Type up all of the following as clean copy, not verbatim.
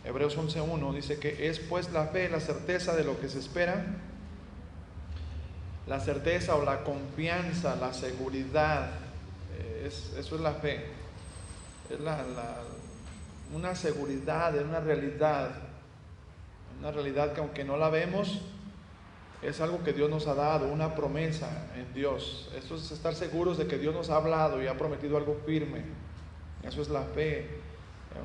Hebreos 11:1 dice que es pues la fe, la certeza de lo que se espera, la certeza o la confianza, la seguridad. Eso es la fe. Es una seguridad, es una realidad que aunque no la vemos, es algo que Dios nos ha dado, una promesa en Dios. Eso es estar seguros de que Dios nos ha hablado y ha prometido algo firme. Eso es la fe,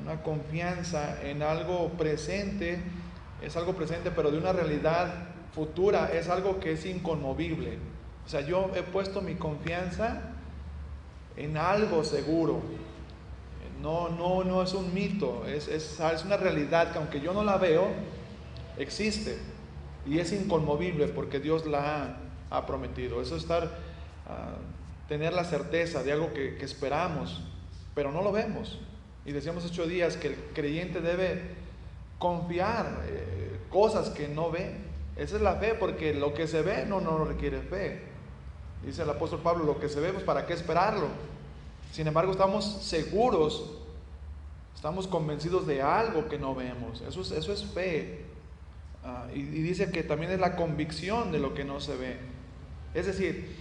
una confianza en algo presente. Es algo presente, pero de una realidad futura. Es algo que es inconmovible. O sea, yo he puesto mi confianza en algo seguro. No es un mito, es una realidad que aunque yo no la veo, existe y es inconmovible porque Dios la ha prometido. Eso es tener la certeza de algo que esperamos, pero no lo vemos. Y decíamos 8 días que el creyente debe confiar cosas que no ve. Esa es la fe, porque lo que se ve no requiere fe. Dice el apóstol Pablo, lo que se ve, pues ¿para qué esperarlo? Sin embargo, estamos seguros, estamos convencidos de algo que no vemos. Eso es fe. Y dice que también es la convicción de lo que no se ve. Es decir,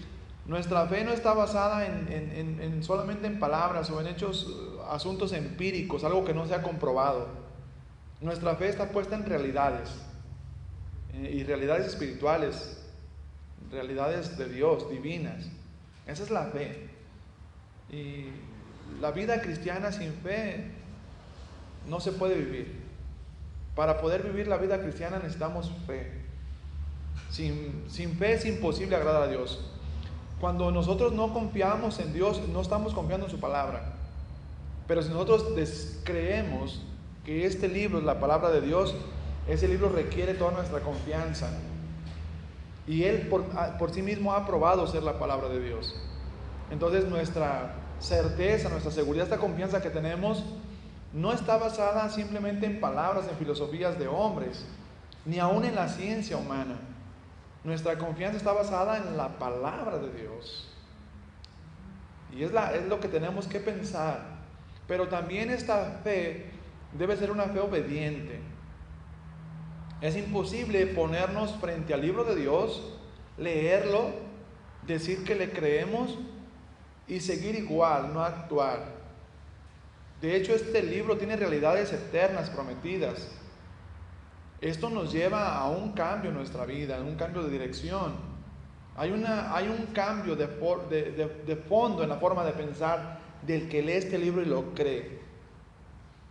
nuestra fe no está basada en solamente en palabras o en hechos, asuntos empíricos, algo que no se ha comprobado. Nuestra fe está puesta en realidades, y realidades espirituales, realidades de Dios, divinas. Esa es la fe. Y la vida cristiana sin fe no se puede vivir. Para poder vivir la vida cristiana necesitamos fe. Sin fe es imposible agradar a Dios. Cuando nosotros no confiamos en Dios, no estamos confiando en su palabra. Pero si nosotros creemos que este libro es la palabra de Dios, ese libro requiere toda nuestra confianza. Y Él por sí mismo ha probado ser la palabra de Dios. Entonces nuestra certeza, nuestra seguridad, esta confianza que tenemos, no está basada simplemente en palabras, en filosofías de hombres, ni aún en la ciencia humana. Nuestra confianza está basada en la palabra de Dios. Y es lo que tenemos que pensar. Pero también esta fe debe ser una fe obediente. Es imposible ponernos frente al libro de Dios, leerlo, decir que le creemos y seguir igual, no actuar. De hecho, este libro tiene realidades eternas prometidas. Esto nos lleva a un cambio en nuestra vida, a un cambio de dirección. Hay un cambio de fondo en la forma de pensar del que lee este libro y lo cree.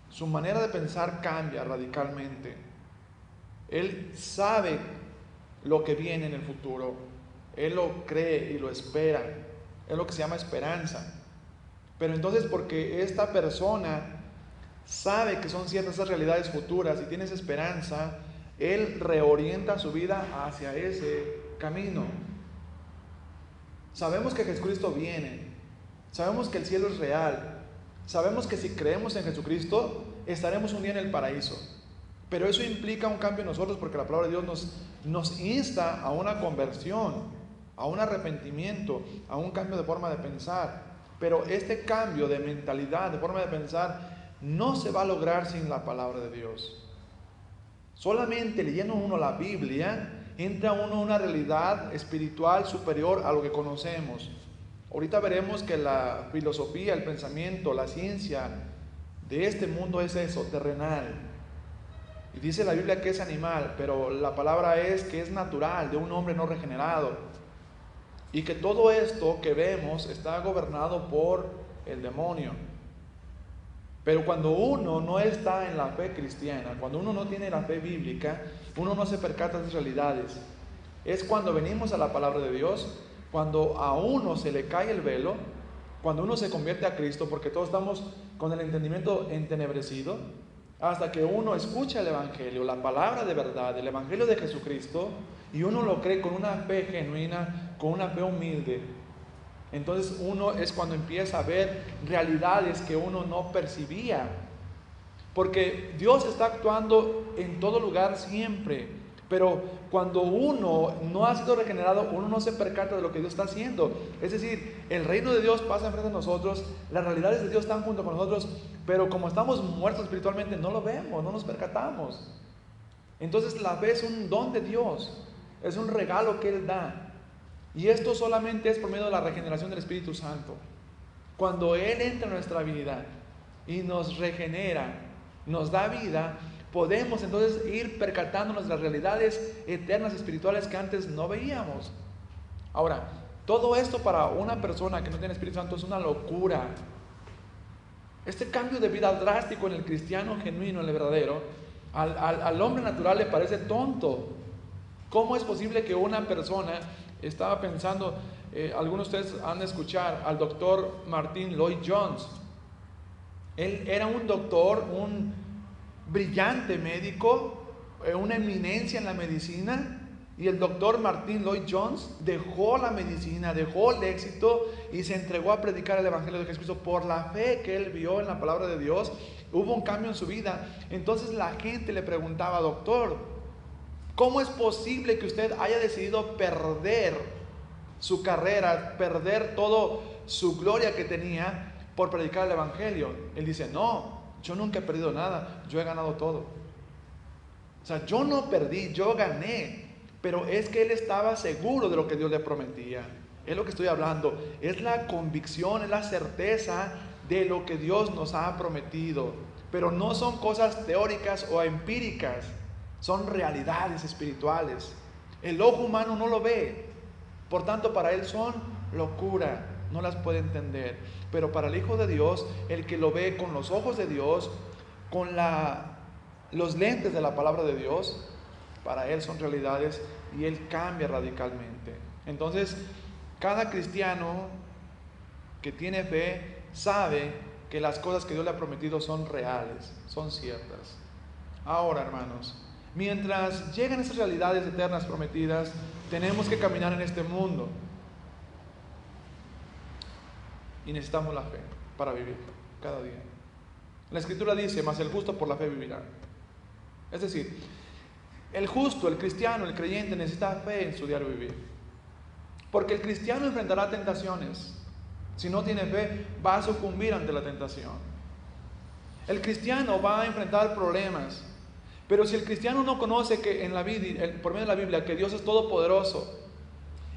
Su manera de pensar cambia radicalmente. Él sabe lo que viene en el futuro. Él lo cree y lo espera. Es lo que se llama esperanza. Pero entonces, porque esta persona sabe que son ciertas esas realidades futuras y tiene esa esperanza, él reorienta su vida hacia ese camino. Sabemos que Jesucristo viene. Sabemos que el cielo es real. Sabemos que si creemos en Jesucristo, estaremos un día en el paraíso. Pero eso implica un cambio en nosotros, porque la palabra de Dios nos insta a una conversión, a un arrepentimiento, a un cambio de forma de pensar. Pero este cambio de mentalidad, de forma de pensar, no se va a lograr sin la palabra de Dios. Solamente leyendo uno la Biblia, entra uno en una realidad espiritual superior a lo que conocemos. Ahorita veremos que la filosofía, el pensamiento, la ciencia de este mundo es eso, terrenal. Y dice la Biblia que es animal, pero la palabra es que es natural, de un hombre no regenerado. Y que todo esto que vemos está gobernado por el demonio. Pero cuando uno no está en la fe cristiana, cuando uno no tiene la fe bíblica, uno no se percata de esas realidades. Es cuando venimos a la palabra de Dios, cuando a uno se le cae el velo, cuando uno se convierte a Cristo, porque todos estamos con el entendimiento entenebrecido, hasta que uno escucha el Evangelio, la palabra de verdad, el Evangelio de Jesucristo, y uno lo cree con una fe genuina, con una fe humilde. Entonces uno es cuando empieza a ver realidades que uno no percibía. Porque Dios está actuando en todo lugar siempre. Pero cuando uno no ha sido regenerado, uno no se percata de lo que Dios está haciendo. Es decir, el reino de Dios pasa enfrente de nosotros, las realidades de Dios están junto con nosotros, pero como estamos muertos espiritualmente, no lo vemos, no nos percatamos. Entonces la fe es un don de Dios, es un regalo que Él da. Y esto solamente es por medio de la regeneración del Espíritu Santo. Cuando Él entra en nuestra vida y nos regenera, nos da vida, podemos entonces ir percatándonos de las realidades eternas espirituales que antes no veíamos. Ahora, todo esto para una persona que no tiene Espíritu Santo es una locura. Este cambio de vida drástico en el cristiano genuino, en el verdadero, al hombre natural le parece tonto. ¿Cómo es posible que una persona, estaba pensando, algunos de ustedes han de escuchar al doctor Martin Lloyd Jones? Él era un doctor, un brillante médico, una eminencia en la medicina, y el doctor Martin Lloyd Jones dejó la medicina, dejó el éxito y se entregó a predicar el Evangelio de Jesucristo por la fe que él vio en la palabra de Dios. Hubo un cambio en su vida. Entonces la gente le preguntaba: doctor, ¿cómo es posible que usted haya decidido perder su carrera, perder toda su gloria que tenía por predicar el Evangelio? Él dice: no, yo nunca he perdido nada, yo he ganado todo. O sea, yo no perdí, yo gané. Pero es que él estaba seguro de lo que Dios le prometía. Es lo que estoy hablando. Es la convicción, es la certeza de lo que Dios nos ha prometido. Pero no son cosas teóricas o empíricas, son realidades espirituales. El ojo humano no lo ve, por tanto para él son locura, no las puede entender. Pero para el Hijo de Dios, el que lo ve con los ojos de Dios, con los lentes de la palabra de Dios, para él son realidades y él cambia radicalmente. Entonces, cada cristiano que tiene fe sabe que las cosas que Dios le ha prometido son reales, son ciertas. Ahora, hermanos, mientras llegan esas realidades eternas prometidas, tenemos que caminar en este mundo. Y necesitamos la fe para vivir cada día. La Escritura dice: mas el justo por la fe vivirá. Es decir, el justo, el cristiano, el creyente necesita fe en su diario vivir. Porque el cristiano enfrentará tentaciones. Si no tiene fe, va a sucumbir ante la tentación. El cristiano va a enfrentar problemas. Pero si el cristiano no conoce que en la vida, por medio de la Biblia, que Dios es todopoderoso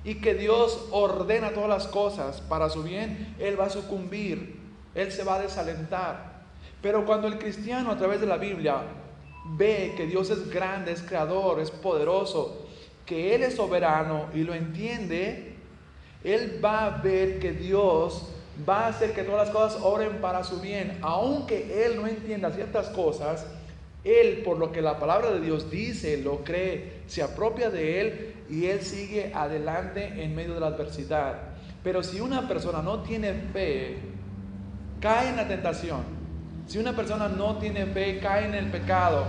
y que Dios ordena todas las cosas para su bien, él va a sucumbir, él se va a desalentar. Pero cuando el cristiano, a través de la Biblia, ve que Dios es grande, es creador, es poderoso, que Él es soberano y lo entiende, él va a ver que Dios va a hacer que todas las cosas obren para su bien. Aunque él no entienda ciertas cosas, él, por lo que la palabra de Dios dice, lo cree, se apropia de él y él sigue adelante en medio de la adversidad. Pero si una persona no tiene fe, cae en la tentación. Si una persona no tiene fe, cae en el pecado.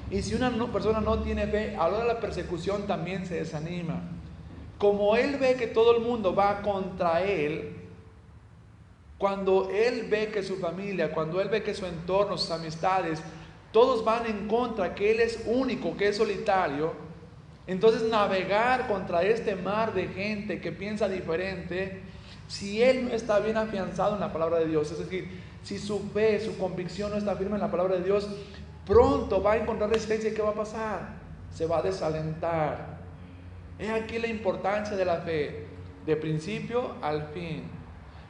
Y si una persona no tiene fe, a la hora de la persecución también se desanima. Como él ve que todo el mundo va contra él, cuando él ve que su familia, cuando él ve que su entorno, sus amistades, todos van en contra, que él es único, que es solitario, entonces navegar contra este mar de gente que piensa diferente, si él no está bien afianzado en la palabra de Dios, es decir, si su fe, su convicción no está firme en la palabra de Dios, pronto va a encontrar resistencia. ¿Y qué va a pasar? Se va a desalentar. Es aquí la importancia de la fe, de principio al fin.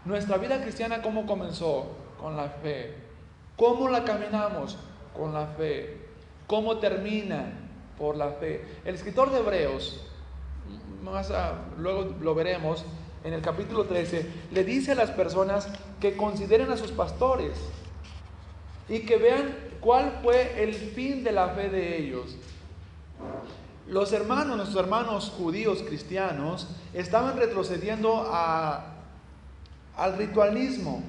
Nuestra vida cristiana, ¿cómo comenzó? Con la fe. ¿Cómo la caminamos? Con la fe. ¿Cómo termina? Por la fe. El escritor de Hebreos, luego lo veremos, en el capítulo 13, le dice a las personas que consideren a sus pastores y que vean cuál fue el fin de la fe de ellos. Los hermanos, nuestros hermanos judíos cristianos, estaban retrocediendo al ritualismo,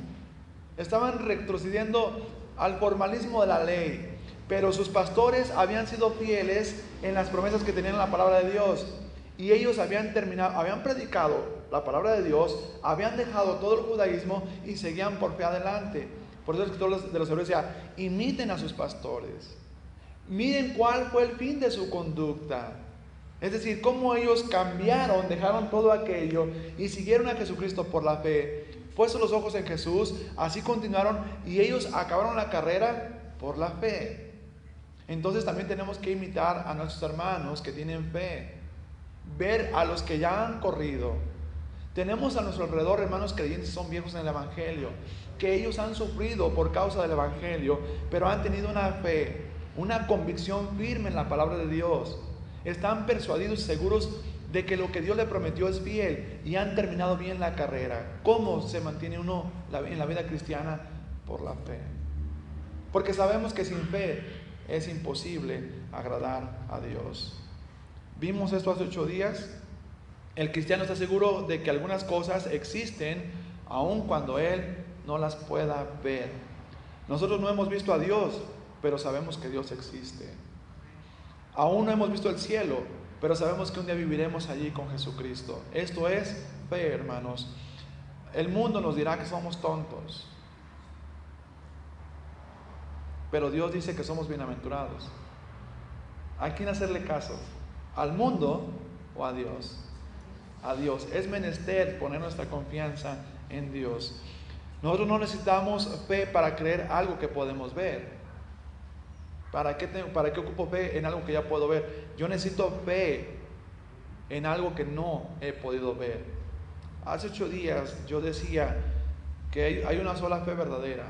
estaban retrocediendo al formalismo de la ley, pero sus pastores habían sido fieles en las promesas que tenían en la palabra de Dios, y ellos habían predicado la palabra de Dios, habían dejado todo el judaísmo y seguían por fe adelante. Por eso el escritor de los Hebreos decía: imiten a sus pastores. Miren cuál fue el fin de su conducta. Es decir, cómo ellos cambiaron, dejaron todo aquello y siguieron a Jesucristo por la fe. Puestos los ojos en Jesús, así continuaron y ellos acabaron la carrera por la fe. Entonces también tenemos que imitar a nuestros hermanos que tienen fe. Ver a los que ya han corrido. Tenemos a nuestro alrededor hermanos creyentes, son viejos en el Evangelio, que ellos han sufrido por causa del Evangelio, pero han tenido una fe, una convicción firme en la palabra de Dios. Están persuadidos y seguros de que lo que Dios le prometió es fiel y han terminado bien la carrera. ¿Cómo se mantiene uno en la vida cristiana? Por la fe. Porque sabemos que sin fe es imposible agradar a Dios. Vimos esto hace 8 días. El cristiano está seguro de que algunas cosas existen aun cuando él no las pueda ver. Nosotros no hemos visto a Dios, pero sabemos que Dios existe. Aún no hemos visto el cielo, pero sabemos que un día viviremos allí con Jesucristo. Esto es fe, hermanos. El mundo nos dirá que somos tontos, pero Dios dice que somos bienaventurados. ¿A quién hacerle caso? ¿Al mundo o a Dios? A Dios. Es menester poner nuestra confianza en Dios. Nosotros no necesitamos fe para creer algo que podemos ver. ¿Para qué ocupo fe en algo que ya puedo ver? Yo necesito fe en algo que no he podido ver. Hace 8 días yo decía que hay una sola fe verdadera,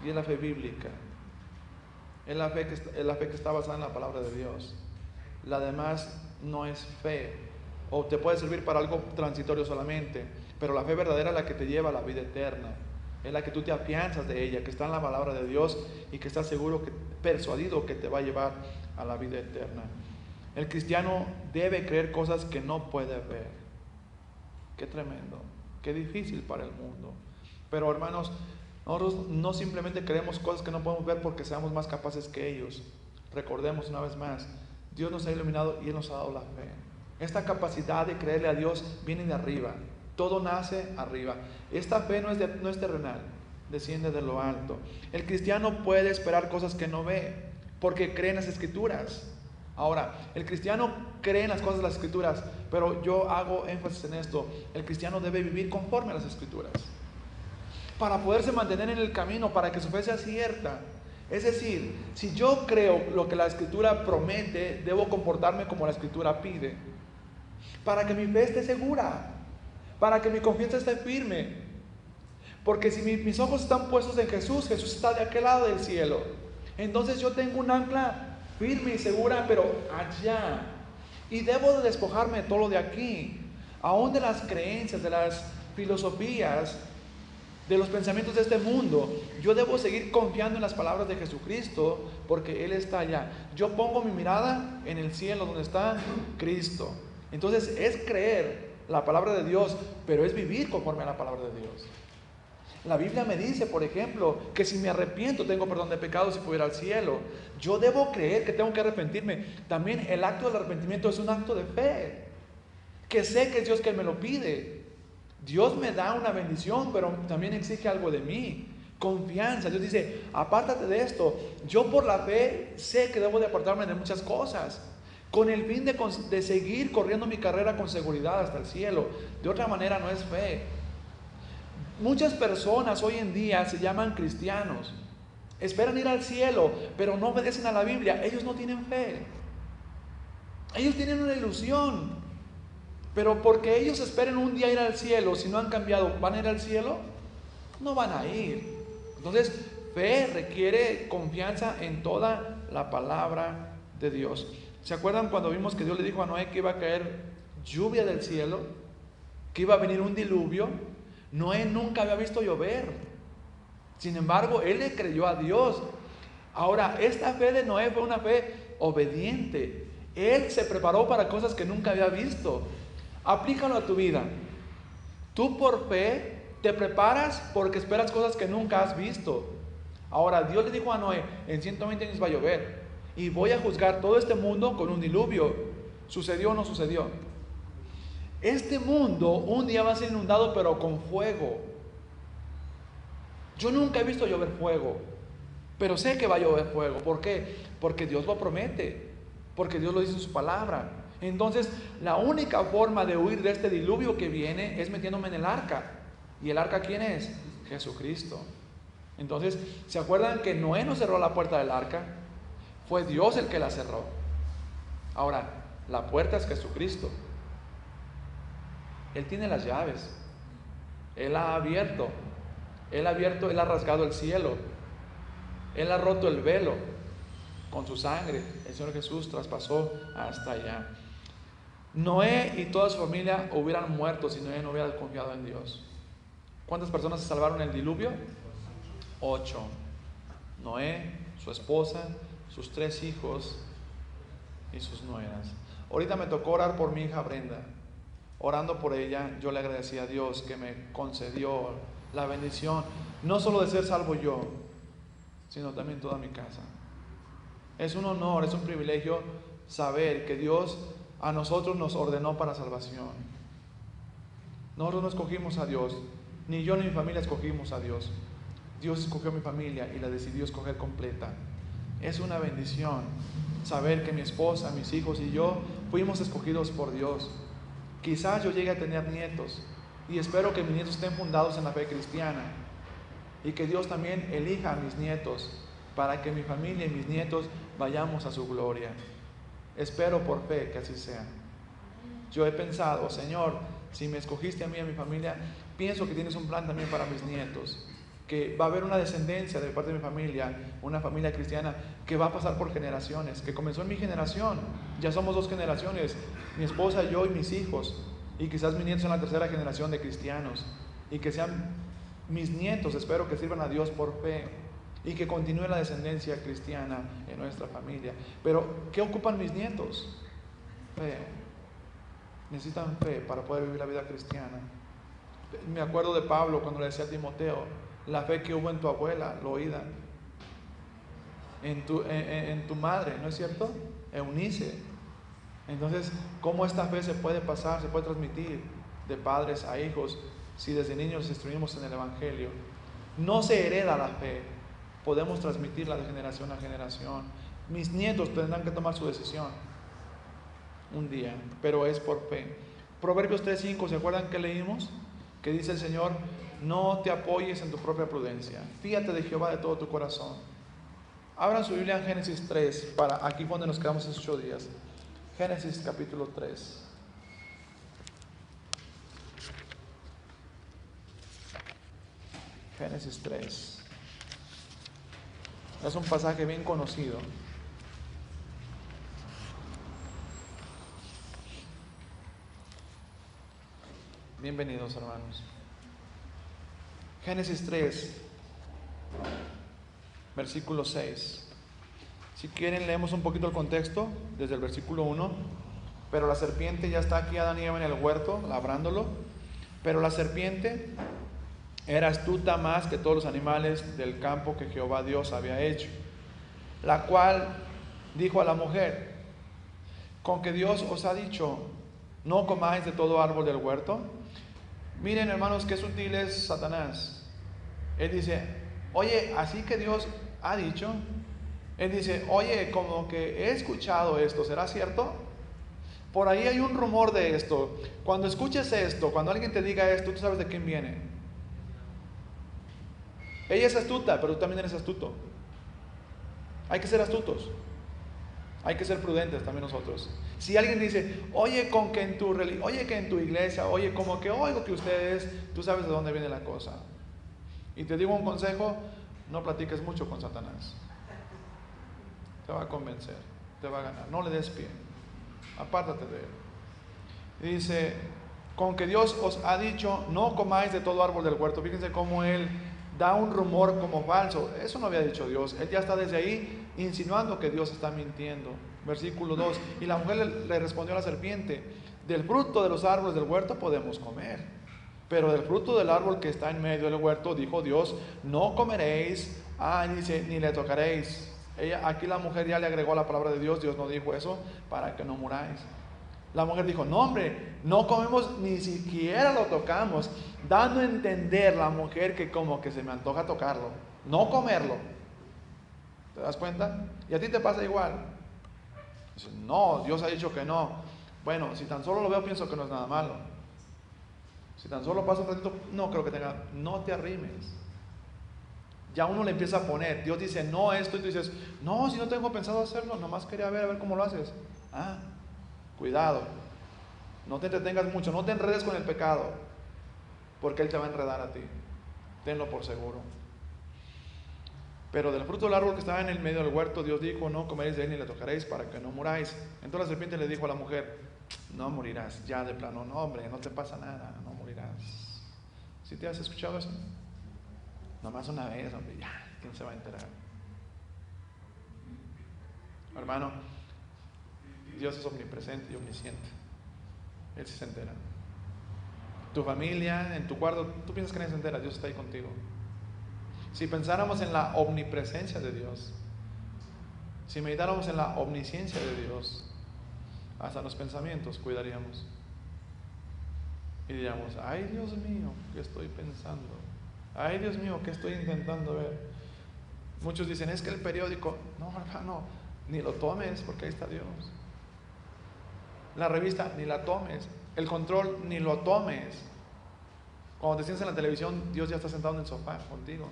y es la fe bíblica. Es la fe que está basada en la palabra de Dios. La demás no es fe, o te puede servir para algo transitorio solamente, pero la fe verdadera es la que te lleva a la vida eterna. Es la que tú te afianzas de ella, que está en la palabra de Dios y que estás seguro, persuadido que te va a llevar a la vida eterna. El cristiano debe creer cosas que no puede ver. Qué tremendo, qué difícil para el mundo. Pero hermanos, nosotros no simplemente creemos cosas que no podemos ver porque seamos más capaces que ellos. Recordemos una vez más, Dios nos ha iluminado y Él nos ha dado la fe. Esta capacidad de creerle a Dios viene de arriba. Todo nace arriba. Esta fe no es terrenal, desciende de lo alto. El cristiano puede esperar cosas que no ve, porque cree en las Escrituras. Ahora, el cristiano cree en las cosas de las Escrituras, pero yo hago énfasis en esto. El cristiano debe vivir conforme a las Escrituras, para poderse mantener en el camino, para que su fe sea cierta. Es decir, si yo creo lo que la Escritura promete, debo comportarme como la Escritura pide, para que mi fe esté segura, para que mi confianza esté firme. Porque si mis ojos están puestos en Jesús, Jesús está de aquel lado del cielo. Entonces yo tengo un ancla firme y segura, pero allá. Y debo de despojarme de todo lo de aquí, aún de las creencias, de las filosofías, de los pensamientos de este mundo. Yo debo seguir confiando en las palabras de Jesucristo, porque Él está allá. Yo pongo mi mirada en el cielo donde está Cristo. Entonces es creer la palabra de Dios, pero es vivir conforme a la palabra de Dios. La Biblia me dice, por ejemplo, que si me arrepiento tengo perdón de pecados y puedo ir al cielo. Yo debo creer que tengo que arrepentirme. También el acto del arrepentimiento es un acto de fe, que sé que es Dios quien me lo pide. Dios me da una bendición, pero también exige algo de mí. Confianza. Dios dice, apártate de esto. Yo por la fe sé que debo de apartarme de muchas cosas, con el fin de seguir corriendo mi carrera con seguridad hasta el cielo. De otra manera no es fe. Muchas personas hoy en día se llaman cristianos, esperan ir al cielo, pero no obedecen a la Biblia. Ellos no tienen fe. Ellos tienen una ilusión, pero porque ellos esperen un día ir al cielo, si no han cambiado, ¿van a ir al cielo? No van a ir. Entonces, fe requiere confianza en toda la palabra de Dios. ¿Se acuerdan cuando vimos que Dios le dijo a Noé que iba a caer lluvia del cielo? Que iba a venir un diluvio. Noé nunca había visto llover. Sin embargo, él le creyó a Dios. Ahora, esta fe de Noé fue una fe obediente. Él se preparó para cosas que nunca había visto. Aplícalo a tu vida. Tú por fe te preparas porque esperas cosas que nunca has visto. Ahora, Dios le dijo a Noé, en 120 años va a llover y voy a juzgar todo este mundo con un diluvio. ¿Sucedió o no sucedió? Este mundo un día va a ser inundado, pero con fuego. Yo nunca he visto llover fuego. pero sé que va a llover fuego. ¿Por qué? Porque Dios lo promete, porque Dios lo dice en su palabra. Entonces, la única forma de huir de este diluvio que viene es metiéndome en el arca. ¿Y el arca quién es? Jesucristo. Entonces, ¿se acuerdan que Noé no cerró la puerta del arca? Fue Dios el que la cerró. Ahora, la puerta es Jesucristo. Él tiene las llaves. Él ha abierto. Él ha rasgado el cielo. Él ha roto el velo. Con su sangre, el Señor Jesús traspasó hasta allá. Noé y toda su familia hubieran muerto si Noé no hubiera confiado en Dios. ¿Cuántas personas se salvaron en el diluvio? 8. Noé, su esposa, sus 3 hijos y sus nueras. Ahorita me tocó orar por mi hija Brenda. Orando por ella, yo le agradecí a Dios que me concedió la bendición, no solo de ser salvo yo, sino también toda mi casa. Es un honor, es un privilegio saber que Dios a nosotros nos ordenó para salvación. Nosotros no escogimos a Dios, ni yo ni mi familia escogimos a Dios. Dios escogió a mi familia y la decidió escoger completa. Es una bendición saber que mi esposa, mis hijos y yo fuimos escogidos por Dios. Quizás yo llegue a tener nietos y espero que mis nietos estén fundados en la fe cristiana y que Dios también elija a mis nietos para que mi familia y mis nietos vayamos a su gloria. Espero por fe que así sea. Yo he pensado, Señor, si me escogiste a mí y a mi familia, pienso que tienes un plan también para mis nietos, que va a haber una descendencia de parte de mi familia, una familia cristiana que va a pasar por generaciones, que comenzó en mi generación, ya somos 2 generaciones, mi esposa, yo y mis hijos, y quizás mis nietos son la 3ª generación de cristianos, y que sean mis nietos, espero que sirvan a Dios por fe, y que continúe la descendencia cristiana en nuestra familia. Pero, ¿qué ocupan mis nietos? Fe. Necesitan fe para poder vivir la vida cristiana. Me acuerdo de Pablo cuando le decía a Timoteo, la fe que hubo en tu abuela, Loída, en tu madre, ¿no es cierto? Eunice. Entonces, ¿cómo esta fe se puede pasar, se puede transmitir de padres a hijos si desde niños les instruimos en el Evangelio? No se hereda la fe, podemos transmitirla de generación a generación. Mis nietos tendrán que tomar su decisión un día, pero es por fe. Proverbios 3:5, ¿se acuerdan que leímos? Que dice el Señor, no te apoyes en tu propia prudencia, fíjate de Jehová de todo tu corazón. Abran su Biblia en Génesis 3, para aquí donde nos quedamos esos 8 días. Génesis capítulo 3. Génesis 3. Es un pasaje bien conocido. Bienvenidos, hermanos. Génesis 3, versículo 6. Si quieren, leemos un poquito el contexto desde el versículo 1. Pero la serpiente, ya está aquí Adán y Eva en el huerto, labrándolo. Pero la serpiente era astuta más que todos los animales del campo que Jehová Dios había hecho, la cual dijo a la mujer, ¿con que Dios os ha dicho, no comáis de todo árbol del huerto? Miren, hermanos, qué sutil es Satanás. Él dice, oye, así que Dios ha dicho. Él dice, oye, como que he escuchado esto, ¿será cierto? Por ahí hay un rumor de esto. Cuando escuches esto, cuando alguien te diga esto, tú sabes de quién viene. Ella es astuta, pero tú también eres astuto. Hay que ser astutos. Hay que ser prudentes también nosotros. Si alguien dice, oye, que en tu iglesia, oye, como que oigo que ustedes, tú sabes de dónde viene la cosa. Y te digo un consejo, no platiques mucho con Satanás. Te va a convencer, te va a ganar. No le des pie. Apártate de él. Y dice, con que Dios os ha dicho, no comáis de todo árbol del huerto. Fíjense cómo él da un rumor como falso. Eso no había dicho Dios. Él ya está desde ahí insinuando que Dios está mintiendo. Versículo 2. Y la mujer le respondió a la serpiente, del fruto de los árboles del huerto podemos comer, pero del fruto del árbol que está en medio del huerto, dijo Dios, no comeréis. Dice, ni le tocaréis. Aquí la mujer ya le agregó la palabra de Dios. Dios no dijo eso para que no muráis. La mujer dijo, no hombre, no comemos, ni siquiera lo tocamos, dando a entender la mujer que como que se me antoja tocarlo, no comerlo. ¿Te das cuenta? Y a ti te pasa igual. Dices, no, Dios ha dicho que no. Bueno, si tan solo lo veo, pienso que no es nada malo. Si tan solo pasa un ratito, no creo que tenga. No te arrimes. Ya uno le empieza a poner. Dios dice, no esto, y tú dices, no, si no tengo pensado hacerlo, nomás quería ver, a ver cómo lo haces. Ah, cuidado. No te entretengas mucho, no te enredes con el pecado, porque Él te va a enredar a ti. Tenlo por seguro. Pero del fruto del árbol que estaba en el medio del huerto, Dios dijo, no comeréis de él ni le tocaréis para que no muráis. Entonces la serpiente le dijo a la mujer, no morirás, ya de plano, no hombre, no te pasa nada, no morirás. ¿Sí te has escuchado eso? Nomás una vez, hombre, ya, ¿quién se va a enterar? Hermano, Dios es omnipresente y omnisciente. Él sí se entera. Tu familia, en tu cuarto, tú piensas que nadie se entera, Dios está ahí contigo. Si pensáramos en la omnipresencia de Dios, si meditáramos en la omnisciencia de Dios, hasta los pensamientos cuidaríamos. Y diríamos, ay Dios mío, ¿qué estoy pensando? Ay Dios mío, ¿qué estoy intentando ver? Muchos dicen, es que el periódico, no hermano, ni lo tomes porque ahí está Dios. La revista, ni la tomes. El control, ni lo tomes. Cuando te sientes en la televisión, Dios ya está sentado en el sofá contigo.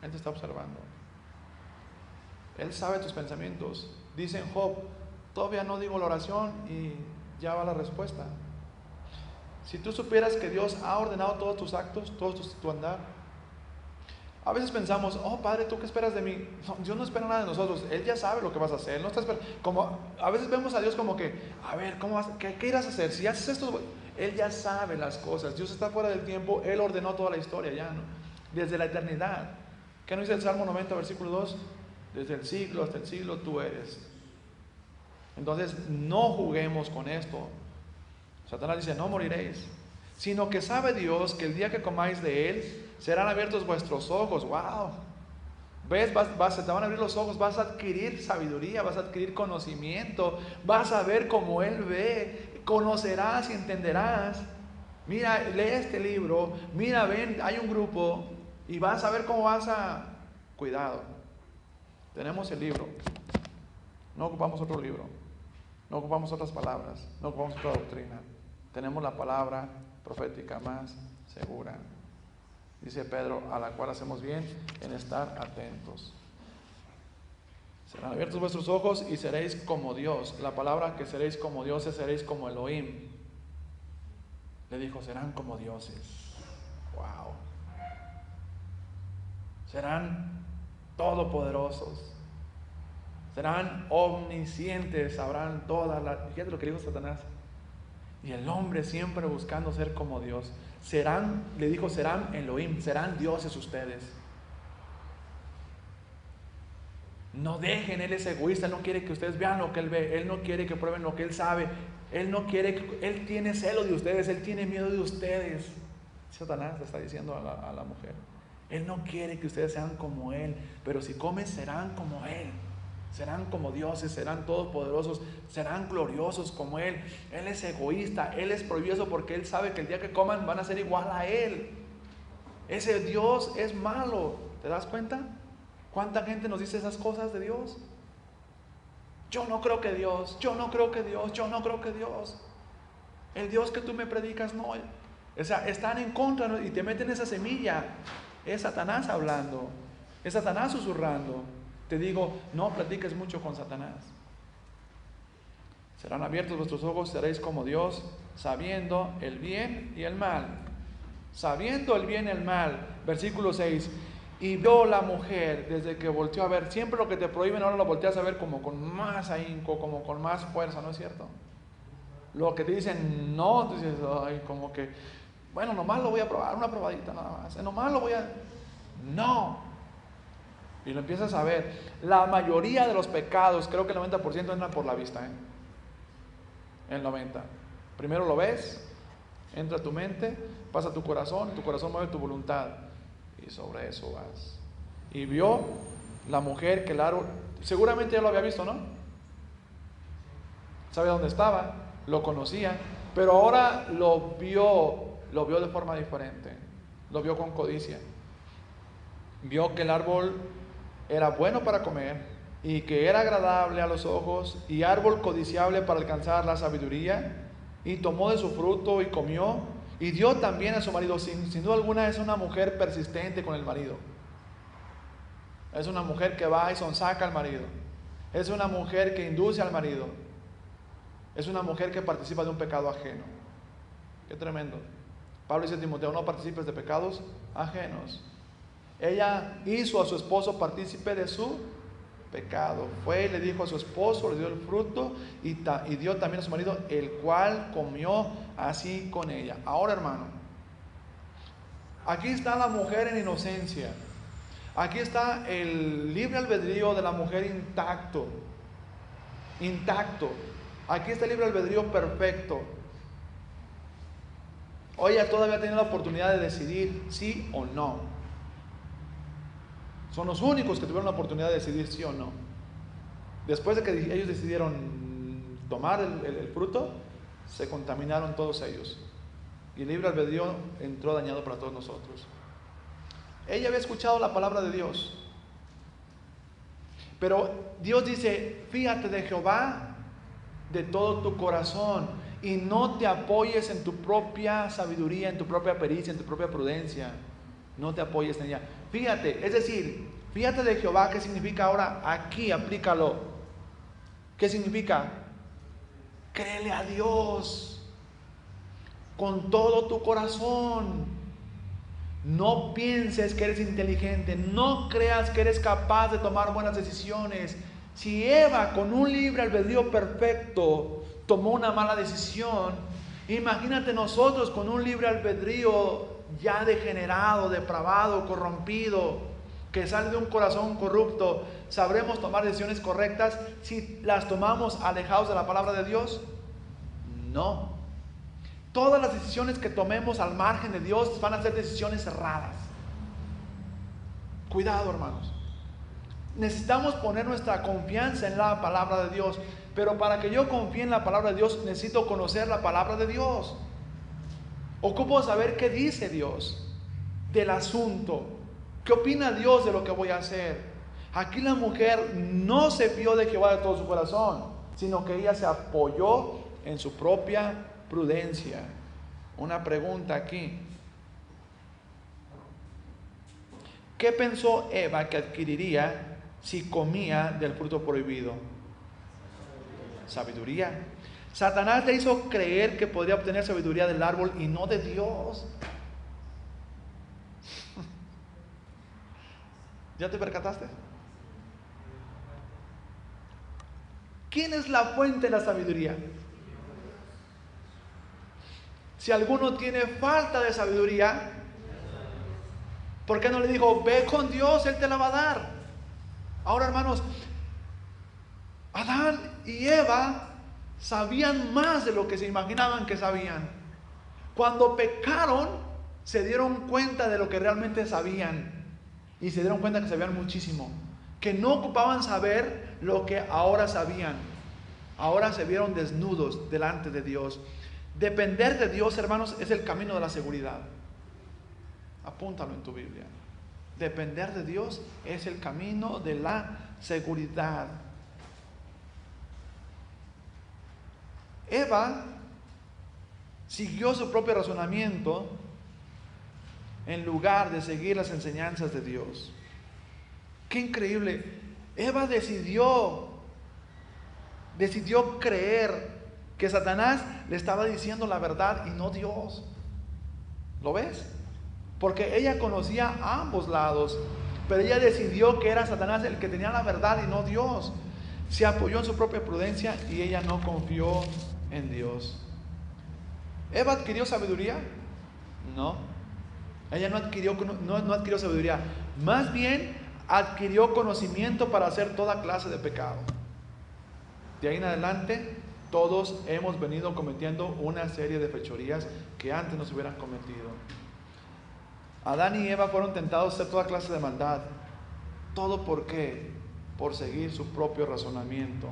Él te está observando. Él sabe tus pensamientos. Dice en Job, todavía no digo la oración y ya va la respuesta. Si tú supieras que Dios ha ordenado todos tus actos, todo tu andar. A veces pensamos, oh Padre, ¿tú qué esperas de mí? No, Dios no espera nada de nosotros. Él ya sabe lo que vas a hacer. No está como, a veces vemos a Dios como que, a ver, ¿qué irás a hacer? Si haces esto, Él ya sabe las cosas. Dios está fuera del tiempo. Él ordenó toda la historia ya, ¿no? Desde la eternidad. ¿Qué nos dice el Salmo 90, versículo 2? Desde el siglo hasta el siglo tú eres. Entonces, no juguemos con esto. Satanás dice, no moriréis. Sino que sabe Dios que el día que comáis de él, serán abiertos vuestros ojos. ¡Wow! ¿Ves? Se te van a abrir los ojos, vas a adquirir sabiduría, vas a adquirir conocimiento, vas a ver como Él ve, conocerás y entenderás. Mira, lee este libro, mira, ven, hay un grupo y vas a ver cómo vas a... Cuidado, tenemos el libro, no ocupamos otro libro, no ocupamos otras palabras, no ocupamos otra doctrina, tenemos la palabra profética más segura. Dice Pedro, a la cual hacemos bien en estar atentos. Serán abiertos vuestros ojos y seréis como Dios. La palabra que seréis como Dios es seréis como Elohim. Le dijo, serán como dioses. Wow. Serán todopoderosos. Serán omniscientes, sabrán todas las... Fíjate lo que dijo Satanás. Y el hombre siempre buscando ser como Dios. Serán, le dijo, serán Elohim, serán dioses ustedes. No dejen, Él es egoísta, Él no quiere que ustedes vean lo que Él ve, Él no quiere que prueben lo que Él sabe, Él no quiere que, Él tiene celo de ustedes, Él tiene miedo de ustedes. Satanás le está diciendo a la mujer, Él no quiere que ustedes sean como Él, pero si comen serán como Él. Serán como dioses, serán todopoderosos, serán gloriosos como Él. Él es egoísta, Él es prohibioso porque Él sabe que el día que coman van a ser igual a Él. Ese Dios es malo. ¿Te das cuenta? ¿Cuánta gente nos dice esas cosas de Dios? Yo no creo que Dios, yo no creo que Dios, yo no creo que Dios. El Dios que tú me predicas no. O sea, están en contra y te meten esa semilla. Es Satanás hablando, es Satanás susurrando. Te digo, no platiques mucho con Satanás. Serán abiertos vuestros ojos, seréis como Dios, sabiendo el bien y el mal. Sabiendo el bien y el mal. Versículo 6. Y vio la mujer desde que volteó a ver. Siempre lo que te prohíben ahora lo volteas a ver como con más ahínco, como con más fuerza, ¿no es cierto? Lo que te dicen no, tú dices, ay, como que, bueno, nomás lo voy a probar, una probadita nada más. Nomás lo voy a... No. Y lo empiezas a ver. La mayoría de los pecados, creo que el 90% entran por la vista. El 90%. Primero lo ves, entra a tu mente, pasa a tu corazón mueve tu voluntad. Y sobre eso vas. Y vio la mujer que el árbol, seguramente ya lo había visto, ¿no? Sabe dónde estaba, lo conocía, pero ahora lo vio de forma diferente. Lo vio con codicia. Vio que el árbol era bueno para comer y que era agradable a los ojos y árbol codiciable para alcanzar la sabiduría, y tomó de su fruto y comió y dio también a su marido. Sin duda alguna es una mujer persistente con el marido. Es una mujer que va y sonsaca al marido. Es una mujer que induce al marido. Es una mujer que participa de un pecado ajeno. Qué tremendo. Pablo dice a Timoteo: no participes de pecados ajenos. Ella hizo a su esposo partícipe de su pecado. Fue y le dijo a su esposo, le dio el fruto y dio también a su marido, el cual comió así con ella. Ahora, hermano, aquí está la mujer en inocencia. Aquí está el libre albedrío de la mujer intacto. Aquí está el libre albedrío perfecto. Hoy ella todavía tiene la oportunidad de decidir sí o no. Son los únicos que tuvieron la oportunidad de decidir sí o no. Después de que ellos decidieron tomar el fruto, se contaminaron todos ellos. Y el libre albedrío entró dañado para todos nosotros. Ella había escuchado la palabra de Dios. Pero Dios dice: fíjate de Jehová de todo tu corazón y no te apoyes en tu propia sabiduría, en tu propia pericia, en tu propia prudencia. No te apoyes en ella. Fíjate, es decir, fíjate de Jehová. ¿Qué significa ahora? Aquí aplícalo. ¿Qué significa? Créele a Dios con todo tu corazón. No pienses que eres inteligente. No creas que eres capaz de tomar buenas decisiones. Si Eva, con un libre albedrío perfecto, tomó una mala decisión, imagínate nosotros con un libre albedrío ya degenerado, depravado, corrompido, que sale de un corazón corrupto. ¿Sabremos tomar decisiones correctas si las tomamos alejados de la palabra de Dios? No. Todas las decisiones que tomemos al margen de Dios van a ser decisiones erradas. Cuidado, hermanos. Necesitamos poner nuestra confianza en la palabra de Dios. Pero para que yo confíe en la palabra de Dios, necesito conocer la palabra de Dios. Ocupo saber qué dice Dios del asunto. ¿Qué opina Dios de lo que voy a hacer? Aquí la mujer no se fió de Jehová de todo su corazón, sino que ella se apoyó en su propia prudencia. Una pregunta aquí: ¿qué pensó Eva que adquiriría si comía del fruto prohibido? Sabiduría. Satanás le hizo creer que podría obtener sabiduría del árbol y no de Dios. ¿Ya te percataste? ¿Quién es la fuente de la sabiduría? Si alguno tiene falta de sabiduría, ¿por qué no le dijo: ve con Dios, Él te la va a dar? Ahora, hermanos, Adán y Eva sabían más de lo que se imaginaban que sabían. Cuando pecaron, se dieron cuenta de lo que realmente sabían. Y se dieron cuenta que sabían muchísimo. Que no ocupaban saber lo que ahora sabían. Ahora se vieron desnudos delante de Dios. Depender de Dios, hermanos, es el camino de la seguridad. Apúntalo en tu Biblia. Depender de Dios es el camino de la seguridad. Eva siguió su propio razonamiento en lugar de seguir las enseñanzas de Dios. Qué increíble. Eva decidió creer que Satanás le estaba diciendo la verdad y no Dios. ¿Lo ves? Porque ella conocía ambos lados, pero ella decidió que era Satanás el que tenía la verdad y no Dios. Se apoyó en su propia prudencia y ella no confió en Dios. ¿Eva adquirió sabiduría? No. Ella no adquirió sabiduría. Más bien adquirió conocimiento para hacer toda clase de pecado. De ahí en adelante, todos hemos venido cometiendo una serie de fechorías que antes no se hubieran cometido. Adán y Eva fueron tentados a hacer toda clase de maldad. ¿Todo por qué? Por seguir su propio razonamiento